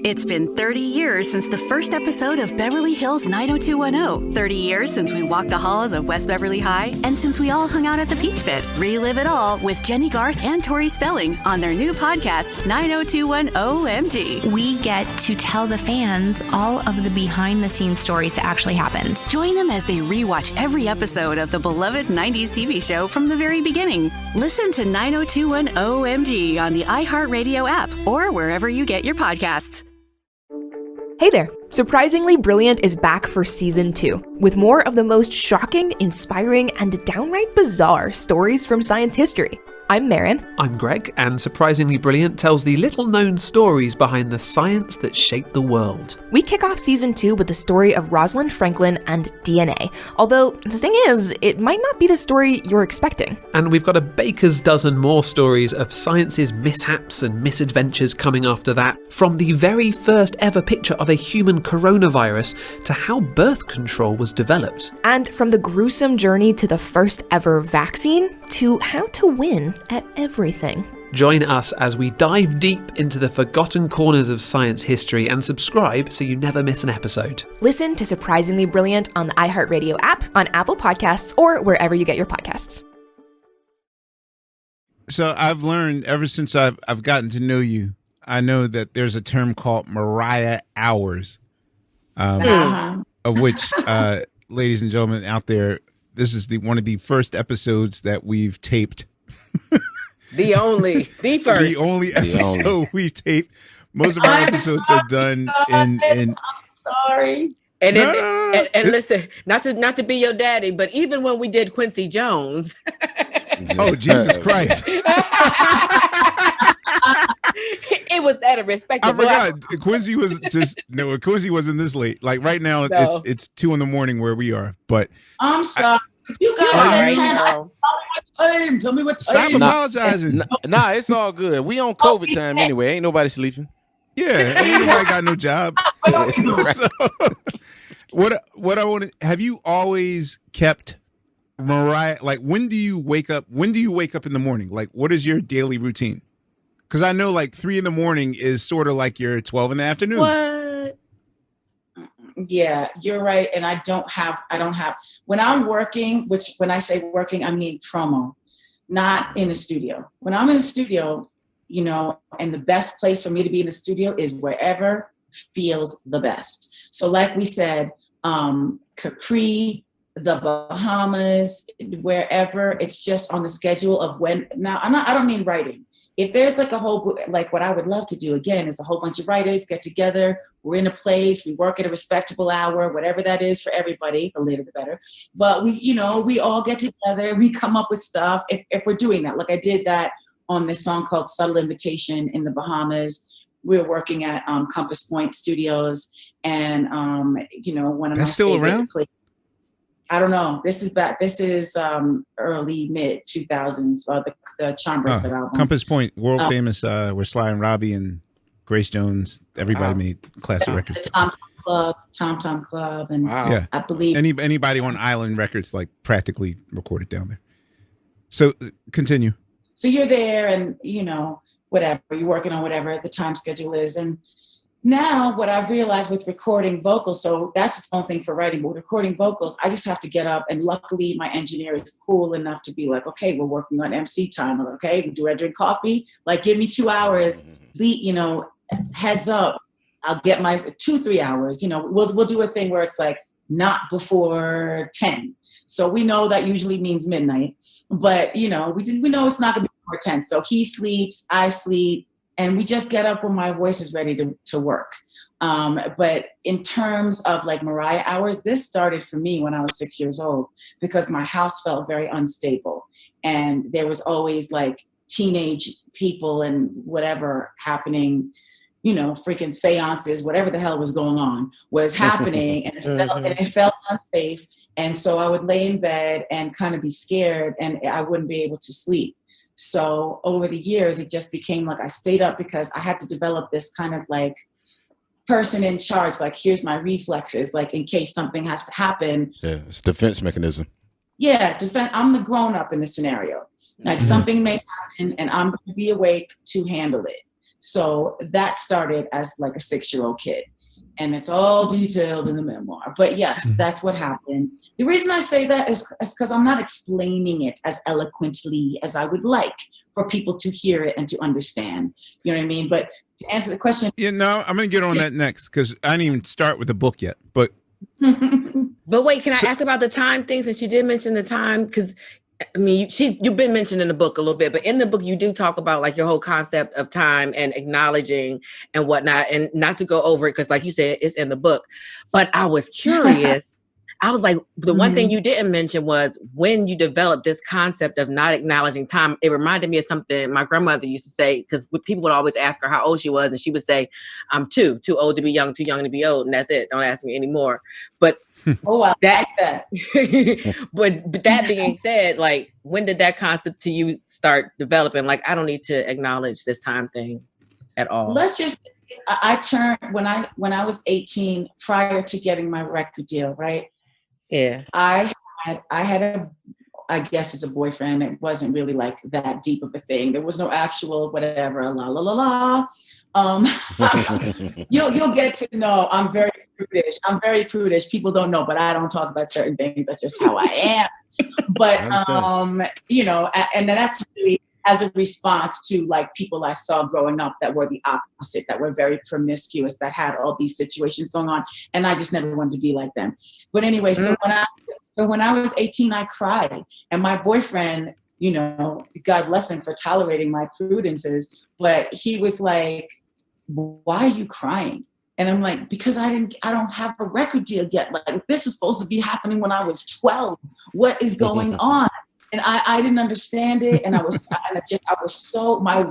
S12: It's been 30 years since the first episode of Beverly Hills 90210. 30 years since we walked the halls of West Beverly High, and since we all hung out at the Peach Pit. Relive it all with Jenny Garth and Tori Spelling on their new podcast, 90210 OMG.
S13: We get to tell the fans all of the behind-the-scenes stories that actually happened.
S12: Join them as they rewatch every episode of the beloved 90s TV show from the very beginning. Listen to 90210 OMG on the iHeartRadio app or wherever you get your podcasts.
S14: Hey there! Surprisingly Brilliant is back for season 2, with more of the most shocking, inspiring, and downright bizarre stories from science history. I'm Marin.
S15: I'm Greg, and Surprisingly Brilliant tells the little-known stories behind the science that shaped the world.
S14: We kick off season 2 with the story of Rosalind Franklin and DNA, although the thing is, it might not be the story you're expecting.
S15: And we've got a baker's dozen more stories of science's mishaps and misadventures coming after that, from the very first ever picture of a human coronavirus to how birth control was developed.
S14: And from the gruesome journey to the first ever vaccine to how to win at everything.
S15: Join us as we dive deep into the forgotten corners of science history and subscribe so you never miss an episode.
S14: Listen to Surprisingly Brilliant on the iHeartRadio app, on Apple Podcasts, or wherever you get your podcasts.
S5: So I've learned ever since I've gotten to know you, I know that there's a term called Mariah hours, of which, ladies and gentlemen out there, this is one of the first episodes that we've taped.
S8: The first
S5: episode we've taped. Most of our episodes are done in.
S7: I'm sorry.
S8: And listen, not to be your daddy, but even when we did Quincy Jones.
S5: Oh, Jesus Christ.
S8: It was at a respectable.
S5: I forgot. Quincy wasn't this late. Like right now, it's 2 a.m. where we are. But
S7: I'm sorry. You guys tell me what time.
S5: Stop apologizing.
S6: Nah, it's all good. We on COVID time anyway. Ain't nobody sleeping.
S5: Yeah, ain't nobody got no job. So, what I want to have you always kept Mariah? Like, when do you wake up? When do you wake up in the morning? Like, what is your daily routine? Because I know like 3 a.m. is sort of like your 12 in the afternoon.
S7: What? Yeah, you're right. And I don't have, when I'm working, which when I say working, I mean promo, not in the studio. When I'm in the studio, and the best place for me to be in the studio is wherever feels the best. So like we said, Capri, the Bahamas, wherever, it's just on the schedule of when. Now, I don't mean writing. If there's like a whole, like what I would love to do again is a whole bunch of writers get together, we're in a place, we work at a respectable hour, whatever that is for everybody, the later the better. But we all get together, we come up with stuff if we're doing that. Like I did that on this song called Subtle Invitation in the Bahamas. We were working at Compass Point Studios, and one of
S5: that's
S7: my
S5: still around.
S7: I don't know. This is back. This is early mid 2000s. The Charm set album.
S5: Compass Point, world famous. Where Sly and Robbie and Grace Jones, everybody made classic records.
S7: Tom Tom Club, and
S5: yeah,
S7: I believe
S5: anybody on Island Records like practically recorded down there. So continue.
S7: So you're there, and whatever you're working on, whatever the time schedule is, and. Now, what I've realized with recording vocals, so that's the same thing for writing, but with recording vocals, I just have to get up, and luckily my engineer is cool enough to be like, okay, we're working on MC time. I'm like, okay, do I drink coffee? Like, give me 2 hours, heads up. I'll get my 2-3 hours. We'll do a thing where it's like not before 10. So we know that usually means midnight, but we know it's not gonna be before 10. So he sleeps, I sleep. And we just get up when my voice is ready to work. But in terms of like Mariah hours, this started for me when I was 6 years old because my house felt very unstable. And there was always like teenage people and whatever happening, freaking seances, whatever the hell was going on was happening. And it felt unsafe. And so I would lay in bed and kind of be scared and I wouldn't be able to sleep. So over the years, it just became like I stayed up because I had to develop this kind of like person in charge. Like, here's my reflexes, like in case something has to happen.
S6: Yeah, it's defense mechanism.
S7: Yeah, I'm the grown up in the scenario. Like something may happen and I'm going to be awake to handle it. So that started as like a 6-year-old kid. And it's all detailed in the memoir. But yes, that's what happened. The reason I say that is because I'm not explaining it as eloquently as I would like for people to hear it and to understand. You know what I mean? But to answer the question.
S5: Yeah, no, I'm going to get on that next because I didn't even start with the book yet. But
S8: wait, can I ask about the time thing since you did mention the time? Because I mean, you've been mentioned in the book a little bit, but in the book you do talk about like your whole concept of time and acknowledging and whatnot, and not to go over it because, like you said, it's in the book. But I was curious. I was like, the one thing you didn't mention was when you developed this concept of not acknowledging time. It reminded me of something my grandmother used to say, because people would always ask her how old she was, and she would say, "I'm too old to be young, too young to be old, and that's it. Don't ask me anymore." But
S7: oh, I like that.
S8: but that being said, like, when did that concept to you start developing? Like, I don't need to acknowledge this time thing at all.
S7: Let's just. I turned when I was 18, prior to getting my record deal, right?
S8: Yeah.
S7: I had I guess it's a boyfriend. It wasn't really like that deep of a thing. There was no actual whatever, la la la la. You'll get to know I'm very prudish. People don't know, but I don't talk about certain things. That's just how I am. But and that's really as a response to like people I saw growing up that were the opposite, that were very promiscuous, that had all these situations going on. And I just never wanted to be like them. But anyway, so when I was 18, I cried. And my boyfriend, God bless him for tolerating my prudences, but he was like, "Why are you crying?" And I'm like, "Because I don't have a record deal yet. Like, this is supposed to be happening when I was 12. What is going on?" And I didn't understand it. And my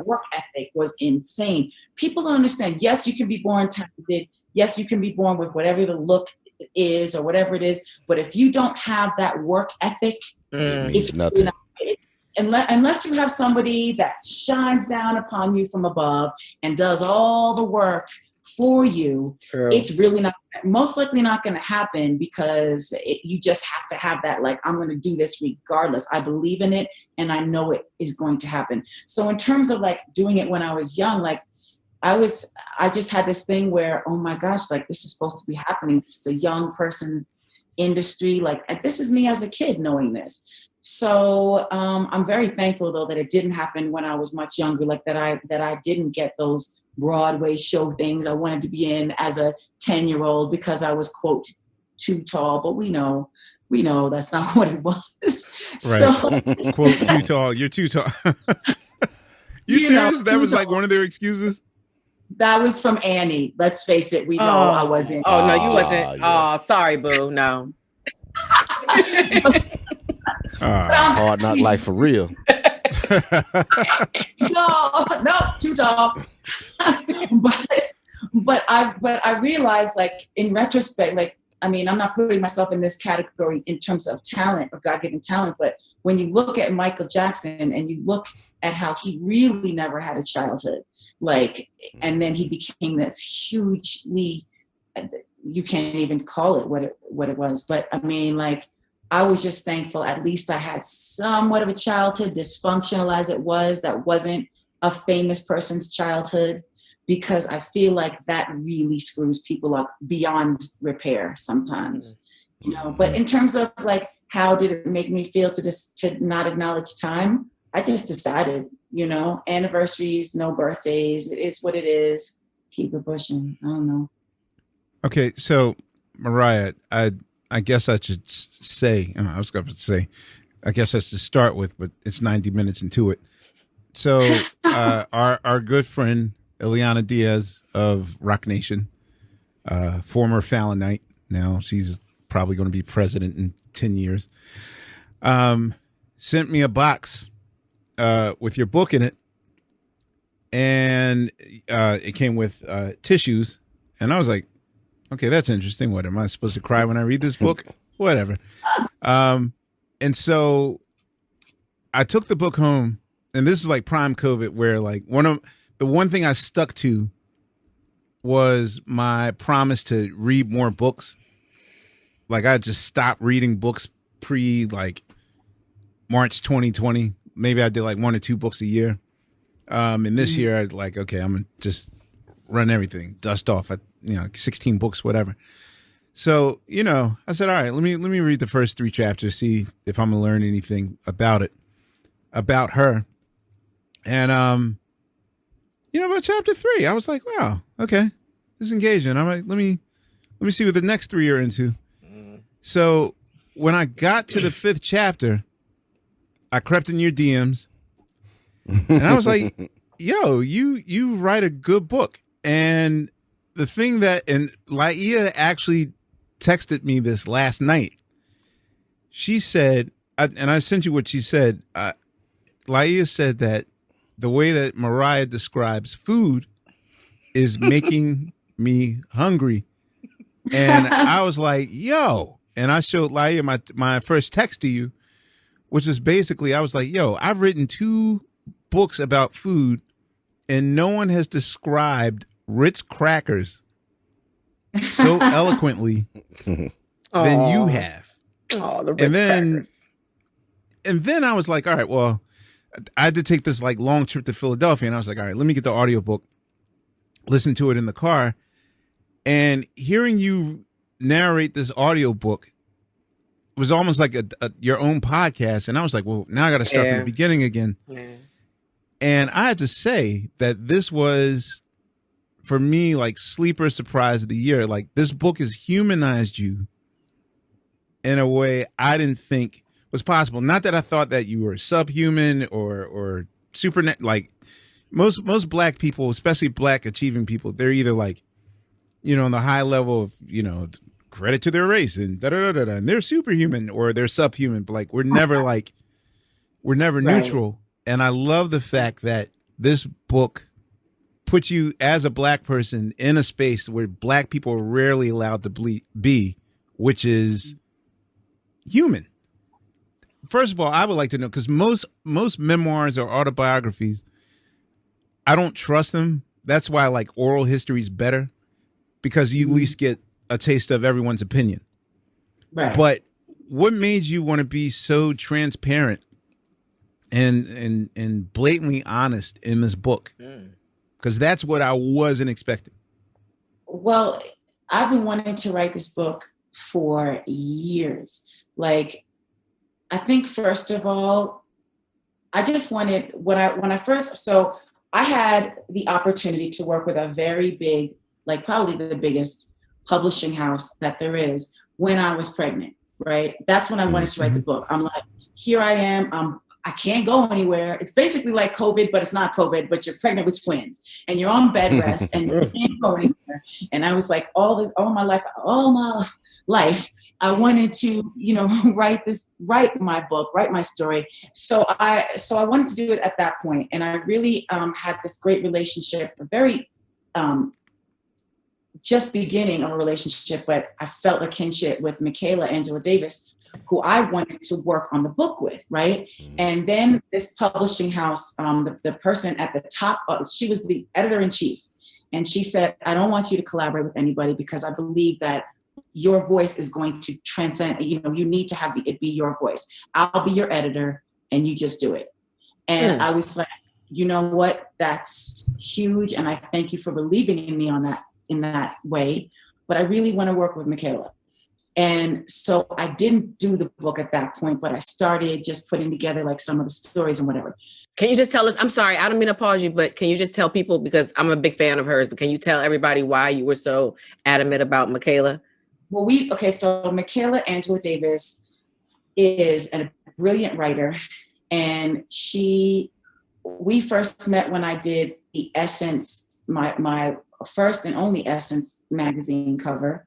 S7: work ethic was insane. People don't understand. Yes, you can be born talented. Yes, you can be born with whatever the look is or whatever it is. But if you don't have that work ethic, it's nothing. Unless you have somebody that shines down upon you from above and does all the work for you, it's really most likely not going to happen, because you just have to have that, like, I'm going to do this regardless. I believe in it and I know it is going to happen. So in terms of like doing it when I was young, like I just had this thing where, oh my gosh, like this is supposed to be happening. It's a young person's industry. Like this is me as a kid knowing this. So I'm very thankful though that it didn't happen when I was much younger, like that I didn't get those Broadway show things I wanted to be in as a 10-year-old because I was, quote, too tall. But we know that's not what it was.
S5: Right. So, quote, too tall. You're too tall. You serious? That was like one of their excuses?
S7: That was from Annie. Let's face it. We know I wasn't.
S8: Oh, no, you wasn't. Yeah. Oh, sorry, boo. No.
S6: Hard Knock Life for real.
S7: No, too tall. but I realized, like, in retrospect, like, I mean, I'm not putting myself in this category in terms of talent or God-given talent, but when you look at Michael Jackson and you look at how he really never had a childhood, like, and then he became this hugely, you can't even call it what it was, but I mean, like, I was just thankful at least I had somewhat of a childhood, dysfunctional as it was, that wasn't a famous person's childhood, because I feel like that really screws people up beyond repair sometimes, But in terms of like, how did it make me feel to not acknowledge time? I just decided, anniversaries, no birthdays, it is what it is. Keep it pushing. I don't know.
S5: Okay, so Mariah, I guess I should say, I was going to say, I guess I should start with, but it's 90 minutes into it. So our good friend, Ileana Diaz of Rock Nation, former Fallonite, now she's probably going to be president in 10 years, sent me a box with your book in it. And it came with tissues. And I was like, okay, that's interesting. What, am I supposed to cry when I read this book? Whatever. And so I took the book home, and this is like prime COVID, where like the one thing I stuck to was my promise to read more books. Like I just stopped reading books pre like March 2020. Maybe I did like 1 or 2 books a year. And this year, I like, okay, I'm gonna just run everything, dust off. 16 books, whatever. So, I said, all right, let me read the first 3 chapters, see if I'm gonna learn anything about her. And about chapter 3, I was like, wow, okay, this is engaging. I'm like, let me see what the next 3 are into. So when I got to the 5th chapter, I crept in your DMs, and I was like, yo, you write a good book. And the thing and Laia actually texted me this last night. She said, and I sent you what she said. Laia said that the way that Mariah describes food is making me hungry. And I was like, yo. And I showed Laia my first text to you, which is basically, I was like, yo, I've written 2 books about food, and no one has described Ritz crackers so eloquently than you have.
S8: Oh, the Ritz crackers.
S5: And then I was like, all right, well, I had to take this like long trip to Philadelphia, and I was like, all right, let me get the audiobook, listen to it in the car. And hearing you narrate this audiobook was almost like your own podcast. And I was like, well, now I got to start from the beginning again. Yeah. And I had to say that this was, for me, like sleeper surprise of the year. Like, this book has humanized you in a way I didn't think was possible. Not that I thought that you were subhuman or super, like most Black people, especially Black achieving people, they're either like, on the high level of, credit to their race and da-da-da-da-da, and they're superhuman or they're subhuman, but like we're never neutral. And I love the fact that this book puts you as a Black person in a space where Black people are rarely allowed to be, which is human. First of all, I would like to know, because most memoirs or autobiographies, I don't trust them. That's why I like oral history is better, because you at least get a taste of everyone's opinion. Right. But what made you want to be so transparent and blatantly honest in this book? Because that's what I wasn't expecting.
S7: Well, I've been wanting to write this book for years. Like, I think first of all, I just wanted so I had the opportunity to work with a very big, like probably the biggest publishing house that there is when I was pregnant, right? That's when I wanted to write the book. I'm like, here I am. I can't go anywhere. It's basically like COVID, but it's not COVID, but you're pregnant with twins and you're on bed rest and you can't go anywhere. And I was like, all my life, I wanted to, write my book, write my story. So I wanted to do it at that point. And I really had this great relationship, a very, just beginning of a relationship, but I felt a kinship with Michaela Angela Davis, who I wanted to work on the book with, right? And then this publishing house, the person at the top, she was the editor-in-chief, and she said, I don't want you to collaborate with anybody because I believe that your voice is going to transcend, you need to have it be your voice. I'll be your editor and you just do it. And I was like, you know what? That's huge. And I thank you for believing in me in that way, but I really want to work with Michaela. And so I didn't do the book at that point, but I started just putting together like some of the stories and whatever.
S8: Can you just tell us, I'm sorry, I don't mean to pause you, but can you just tell people, because I'm a big fan of hers, but can you tell everybody why you were so adamant about Michaela?
S7: Well, so Michaela Angela Davis is a brilliant writer, and we first met when I did the Essence, my first and only Essence magazine cover,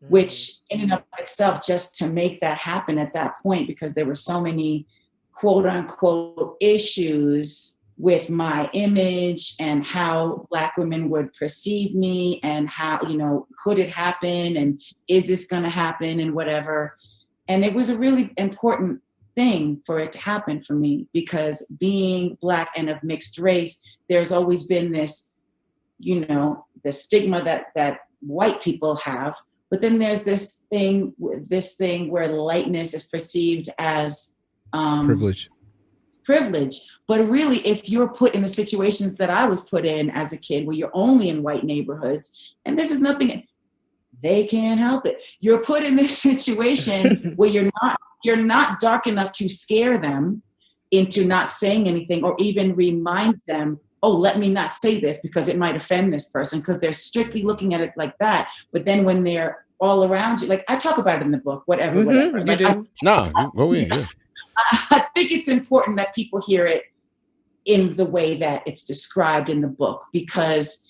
S7: which in and of itself, just to make that happen at that point, because there were so many quote unquote issues with my image and how Black women would perceive me and how, could it happen and is this going to happen and whatever. And it was a really important thing for it to happen for me, because being Black and of mixed race, there's always been this, the stigma that white people have. But then there's this thing where lightness is perceived as
S5: privilege.
S7: privilege. But really, if you're put in the situations that I was put in as a kid, where you're only in white neighborhoods, and this is nothing, they can't help it. You're put in this situation where you're not dark enough to scare them into not saying anything, or even remind them, oh, let me not say this because it might offend this person, because they're strictly looking at it like that. But then when they're all around you, like I talk about it in the book, whatever. Like,
S6: go in. Yeah.
S7: I think it's important that people hear it in the way that it's described in the book, because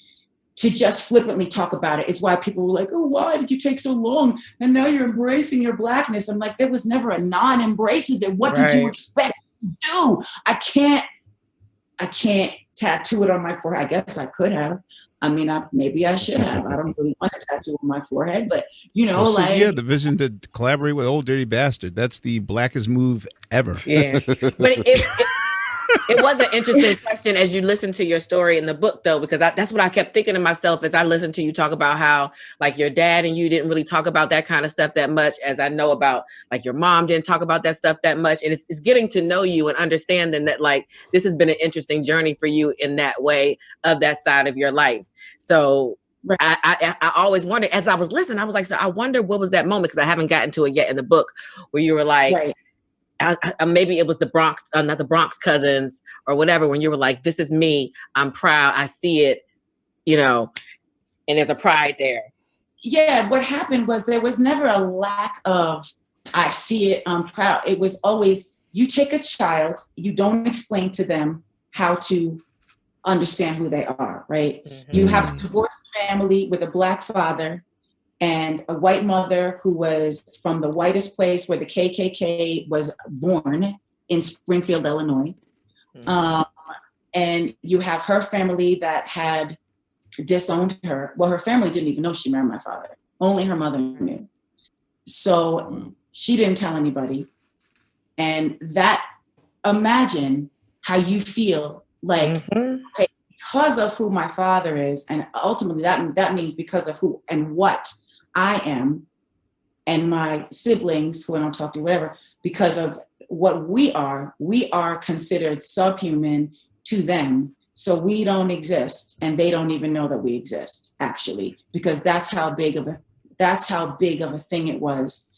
S7: to just flippantly talk about it is why people were like, oh, why did you take so long? And now you're embracing your Blackness. I'm like, there was never a non-embrace of it. What did you expect to do? I can't tattoo it on my forehead. I guess I could have. I mean, maybe I should have. I don't really want a tattoo on my forehead, but
S5: the vision to collaborate with Old Dirty Bastard. That's the blackest move ever.
S8: Yeah, but it was an interesting question as you listen to your story in the book, though, because that's what I kept thinking to myself as I listened to you talk about how, like, your dad and you didn't really talk about that kind of stuff that much, as I know about, like, your mom didn't talk about that stuff that much. And it's getting to know you and understanding that, like, this has been an interesting journey for you in that way, of that side of your life. So right. I always wondered, as I was listening, I was like, so I wonder what was that moment, because I haven't gotten to it yet in the book, where you were like, right. Maybe it was the Bronx, not the Bronx Cousins or whatever, when you were like, this is me, I'm proud, I see it, and there's a pride there.
S7: Yeah, what happened was there was never a lack of, I see it, I'm proud. It was always, you take a child, you don't explain to them how to understand who they are, right? Mm-hmm. You have a divorced family with a Black father and a white mother who was from the whitest place where the KKK was born, in Springfield, Illinois. Mm-hmm. And you have her family that had disowned her. Well, her family didn't even know she married my father. Only her mother knew. So she didn't tell anybody. And imagine how you feel like, okay, because of who my father is, and ultimately that means because of who and what I am, and my siblings who I don't talk to, whatever, because of what we are considered subhuman to them. So we don't exist, and they don't even know that we exist, actually, because that's how big of a thing it was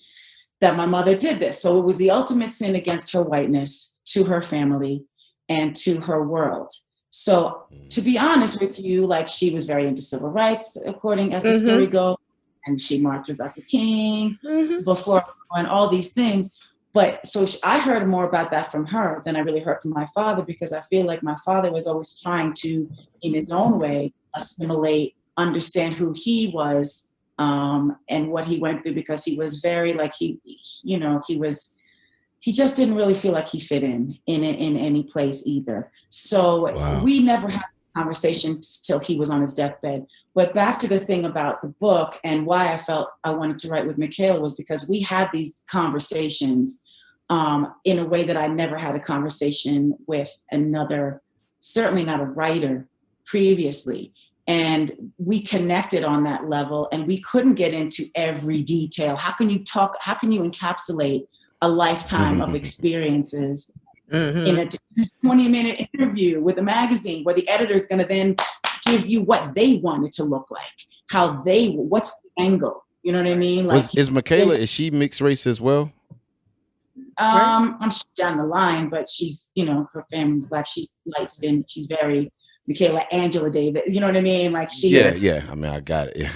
S7: that my mother did this. So it was the ultimate sin against her whiteness, to her family, and to her world. So to be honest with you, like, she was very into civil rights, according as the story goes. And she marched with Dr. King before, and all these things. But so I heard more about that from her than I really heard from my father, because I feel like my father was always trying to, in his own way, assimilate, understand who he was, and what he went through, because he was very, like, he just didn't really feel like he fit in any place either. So we never had a conversation till he was on his deathbed. But back to the thing about the book and why I felt I wanted to write with Michaela was because we had these conversations in a way that I never had a conversation with another, certainly not a writer, previously. And we connected on that level, and we couldn't get into every detail. How can you encapsulate a lifetime of experiences in a 20-minute interview with a magazine where the editor is going to then give you what they want it to look like, what's the angle? You know what I mean? Like,
S6: is Michaela, is she mixed race as well?
S7: I'm sure down the line, but she's, her family's Black. She's light skinned. She's very Michaela Angela Davis. You know what I mean? Like,
S6: yeah. I mean, I got it. Yeah.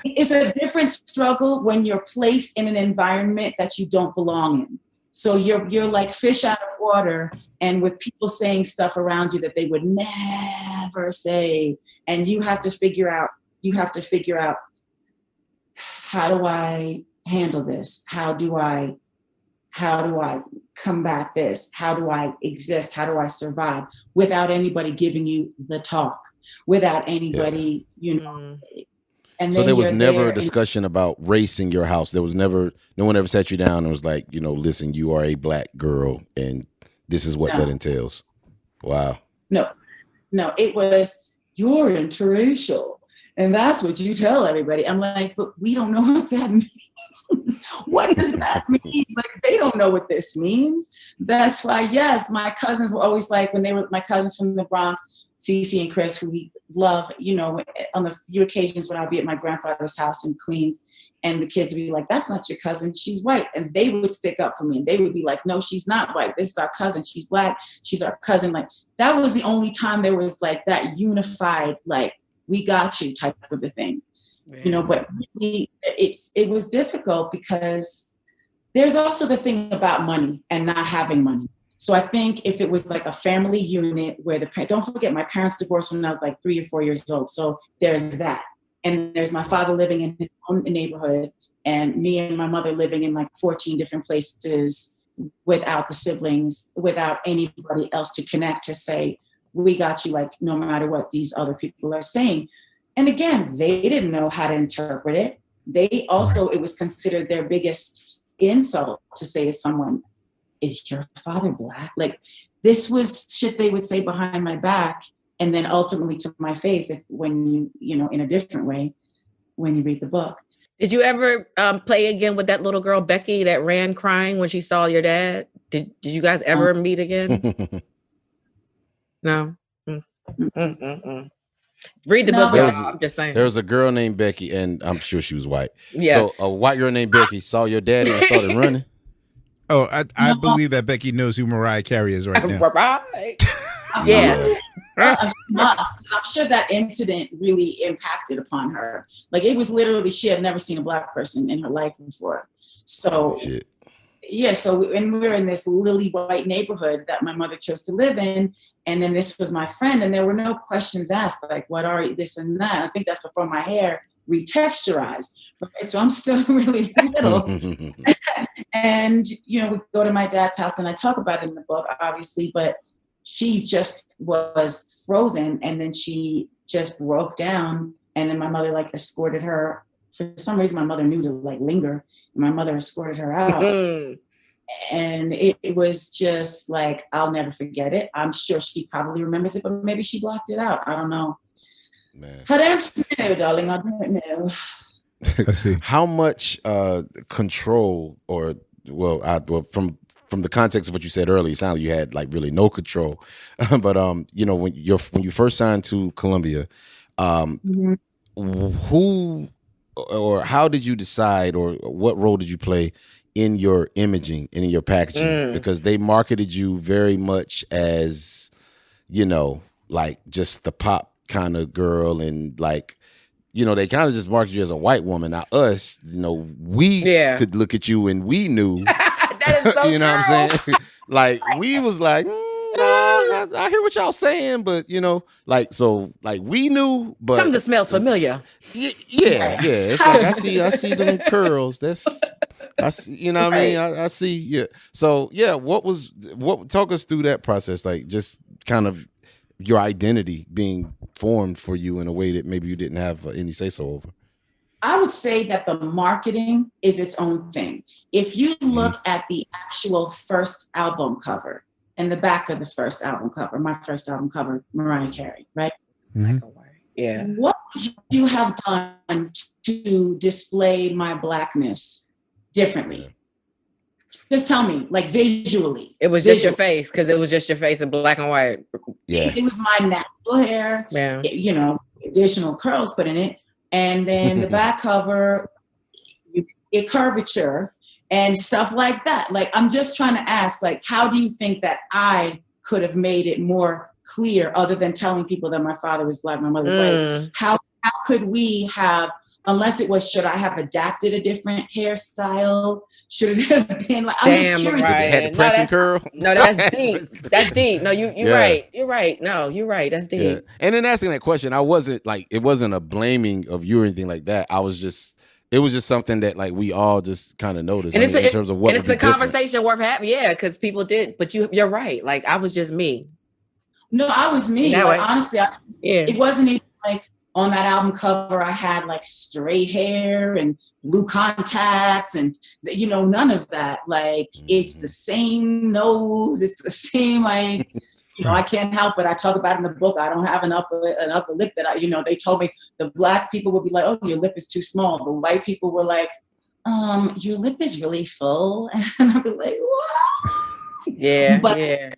S7: It's a different struggle when you're placed in an environment that you don't belong in. So you're like fish out of water, and with people saying stuff around you that they would never say, and you have to figure out how do I handle this? How do I combat this? How do I exist? How do I survive without anybody giving you the talk, without anybody, And
S6: so there was never a discussion about race in your house. There was no one ever sat you down and was like, listen, you are a Black girl and this is what that entails. Wow.
S7: No, it was, you're interracial. And that's what you tell everybody. I'm like, but we don't know what that means. What does that mean? Like, they don't know what this means. That's why, yes, my cousins were always like, when they were my cousins from the Bronx, Cece and Chris, who we love, you know, on the few occasions when I'd be at my grandfather's house in Queens, and the kids would be like, that's not your cousin, she's white. And they would stick up for me, and they would be like, no, she's not white. This is our cousin. She's Black. She's our cousin. Like, that was the only time there was like that unified, like, we got you type of a thing. You know, but really, it was difficult because there's also the thing about money and not having money. So I think if it was like a family unit where don't forget, my parents divorced when I was like 3 or 4 years old. So there's that. And there's my father living in his own neighborhood and me and my mother living in like 14 different places without the siblings, without anybody else to connect to say, we got you, like, no matter what these other people are saying. And again, they didn't know how to interpret it. They also, it was considered their biggest insult to say to someone, is your father Black? Like, this was shit they would say behind my back, and then ultimately to my face when you know, in a different way, when you read the book.
S8: Did you ever play again with that little girl, Becky, that ran crying when she saw your dad? Did you guys ever meet again? No? Read the book. I'm just saying.
S6: There was a girl named Becky, and I'm sure she was white.
S8: Yes.
S6: So a white girl named Becky saw your daddy and started running.
S5: Oh, I believe that Becky knows who Mariah Carey is right now.
S8: Right. Yeah.
S7: I must. I'm sure that incident really impacted upon her. Like, it was literally, she had never seen a Black person in her life before. So, yeah, and we were in this lily white neighborhood that my mother chose to live in. And then this was my friend, and there were no questions asked, like, what are you, this and that. I think that's before my hair retexturized. Right? So I'm still really little. And, you know, we go to my dad's house, and I talk about it in the book, obviously, but she just was frozen, and then she just broke down. And then my mother, like, escorted her. For some reason, my mother knew to, like, linger, and my mother escorted her out. And it was just like, I'll never forget it. I'm sure she probably remembers it, but maybe she blocked it out. I don't know.
S6: Man.
S7: I don't know, darling. I don't know.
S5: Let's see.
S6: How much control, or from the context of what you said earlier, it sounded like you had like really no control. But you know, when you first signed to Columbia, who or how did you decide, or what role did you play in your imaging and in your packaging? Because they marketed you very much as, you know, like just the pop kind of girl, and like, you know, they kind of just marketed you as a white woman. Now us, you know, we could look at you and we knew.
S8: That is so
S6: you know what I'm saying? Like, we was like, I hear what y'all saying, but you know, like, so like we knew, but
S8: something that smells familiar.
S6: Yeah. It's like I see them curls. I see, you know what I mean? I see, yeah. So yeah, talk us through that process, like just kind of your identity being formed for you in a way that maybe you didn't have any say so over.
S7: I would say that the marketing is its own thing. If you look at the actual first album cover and the back of the first album cover, my first album cover, Mariah Carey, right?
S8: Yeah.
S7: What would you have done to display my Blackness differently? Just tell me, like, visually.
S8: It was just your face, because it was just your face in black and white.
S6: Yeah.
S7: It was my natural hair, you know, additional curls put in it. And then the back cover, a curvature and stuff like that. Like, I'm just trying to ask, like, how do you think that I could have made it more clear, other than telling people that my father was Black, my mother was white? How could we have, unless it was, should I have adapted a different hairstyle? Should it have been like, I'm just curious.
S8: Right.
S6: Had the pressing curl?
S8: No, that's deep. That's deep. No, you're right. You're right. No, you're right. That's deep.
S6: Yeah. And in asking that question, I wasn't like, it wasn't a blaming of you or anything like that. It was just something that like we all just kind of noticed.
S8: And
S6: in terms of what,
S8: and it's a conversation worth having. Yeah, because people did, but you're right. Like, I was just me.
S7: No, I was me. Like, honestly, it wasn't even like on that album cover, I had like straight hair and blue contacts and, you know, none of that. Like, it's the same nose. It's the same, like, you know, I can't help it. I talk about it in the book. I don't have an upper lip that they told me the Black people would be like, oh, your lip is too small. The white people were like, your lip is really full. And I'd be like, what?
S8: Yeah,
S7: but,
S8: yeah.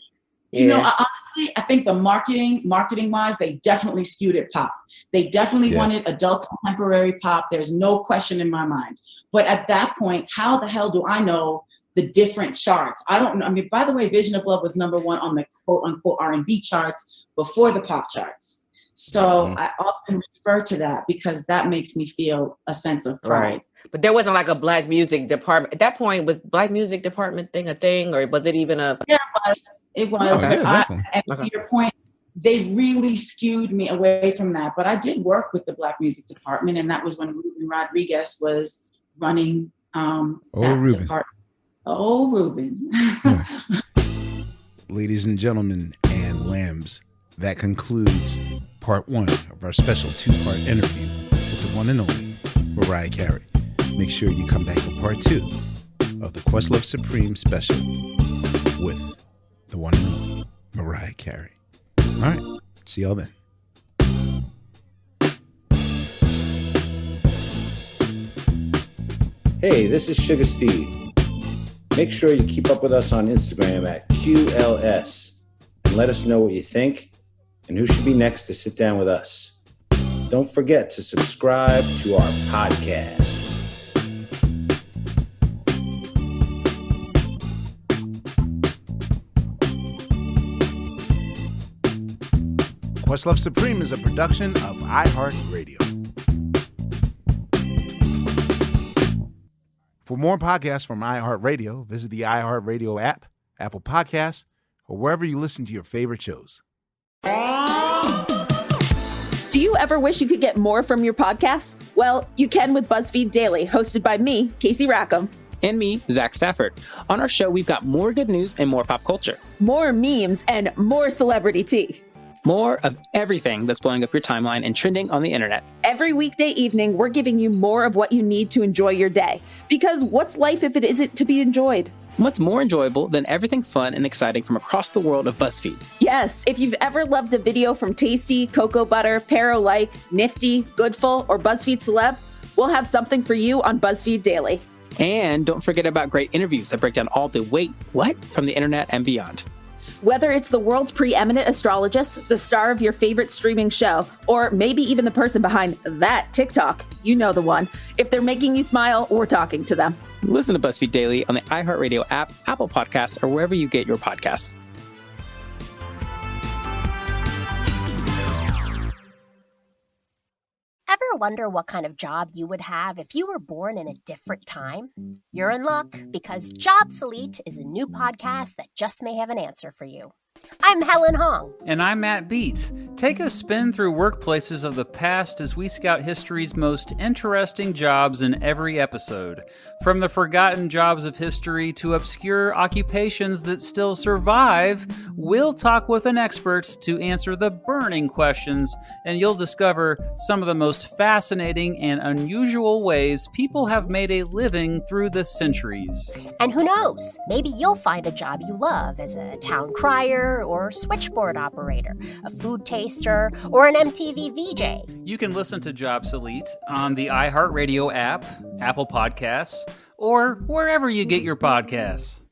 S7: You know, honestly, I think the marketing wise, they definitely skewed it pop. They definitely wanted adult contemporary pop. There's no question in my mind. But at that point, how the hell do I know the different charts? I don't know. I mean, by the way, Vision of Love was #1 on the quote unquote R&B charts before the pop charts. So I often refer to that because that makes me feel a sense of pride.
S8: Right. But there wasn't like a black music department. At that point, was black music department thing a thing, or was it even a...
S7: Yeah, it was.
S8: Okay.
S7: And to your point, they really skewed me away from that. But I did work with the black music department, and that was when Ruben Rodriguez was running
S5: Ruben.
S7: department. Oh, Ruben.
S5: Ladies and gentlemen and lambs, that concludes part 1 of our special 2-part interview with the one and only Mariah Carey. Make sure you come back for part 2 of the Questlove Supreme special with the one and only Mariah Carey. All right, see y'all then.
S11: Hey, this is Sugar Steve. Make sure you keep up with us on Instagram at QLS and let us know what you think and who should be next to sit down with us. Don't forget to subscribe to our podcast.
S5: Questlove Supreme is a production of iHeartRadio. For more podcasts from iHeartRadio, visit the iHeartRadio app, Apple Podcasts, or wherever you listen to your favorite shows.
S9: Do you ever wish you could get more from your podcasts? Well, you can with BuzzFeed Daily, hosted by me, Casey Rackham.
S10: And me, Zach Stafford. On our show, we've got more good news and more pop culture.
S9: More memes and more celebrity tea.
S10: More of everything that's blowing up your timeline and trending on the internet.
S9: Every weekday evening, we're giving you more of what you need to enjoy your day. Because what's life if it isn't to be enjoyed?
S10: What's more enjoyable than everything fun and exciting from across the world of BuzzFeed?
S9: Yes, if you've ever loved a video from Tasty, Cocoa Butter, Pero Like, Nifty, Goodful, or BuzzFeed Celeb, we'll have something for you on BuzzFeed Daily.
S10: And don't forget about great interviews that break down all the wait, what from the internet and beyond.
S9: Whether it's the world's preeminent astrologist, the star of your favorite streaming show, or maybe even the person behind that TikTok, you know the one. If they're making you smile, we're talking to them.
S10: Listen to BuzzFeed Daily on the iHeartRadio app, Apple Podcasts, or wherever you get your podcasts.
S3: Ever wonder what kind of job you would have if you were born in a different time? You're in luck, because Jobsolete is a new podcast that just may have an answer for you. I'm Helen Hong.
S4: And I'm Matt Beat. Take a spin through workplaces of the past as we scout history's most interesting jobs in every episode. From the forgotten jobs of history to obscure occupations that still survive, we'll talk with an expert to answer the burning questions, and you'll discover some of the most fascinating and unusual ways people have made a living through the centuries.
S3: And who knows, maybe you'll find a job you love as a town crier or switchboard operator, a food taster, or an MTV VJ.
S4: You can listen to Jobsolete on the iHeartRadio app, Apple Podcasts, or wherever you get your podcasts.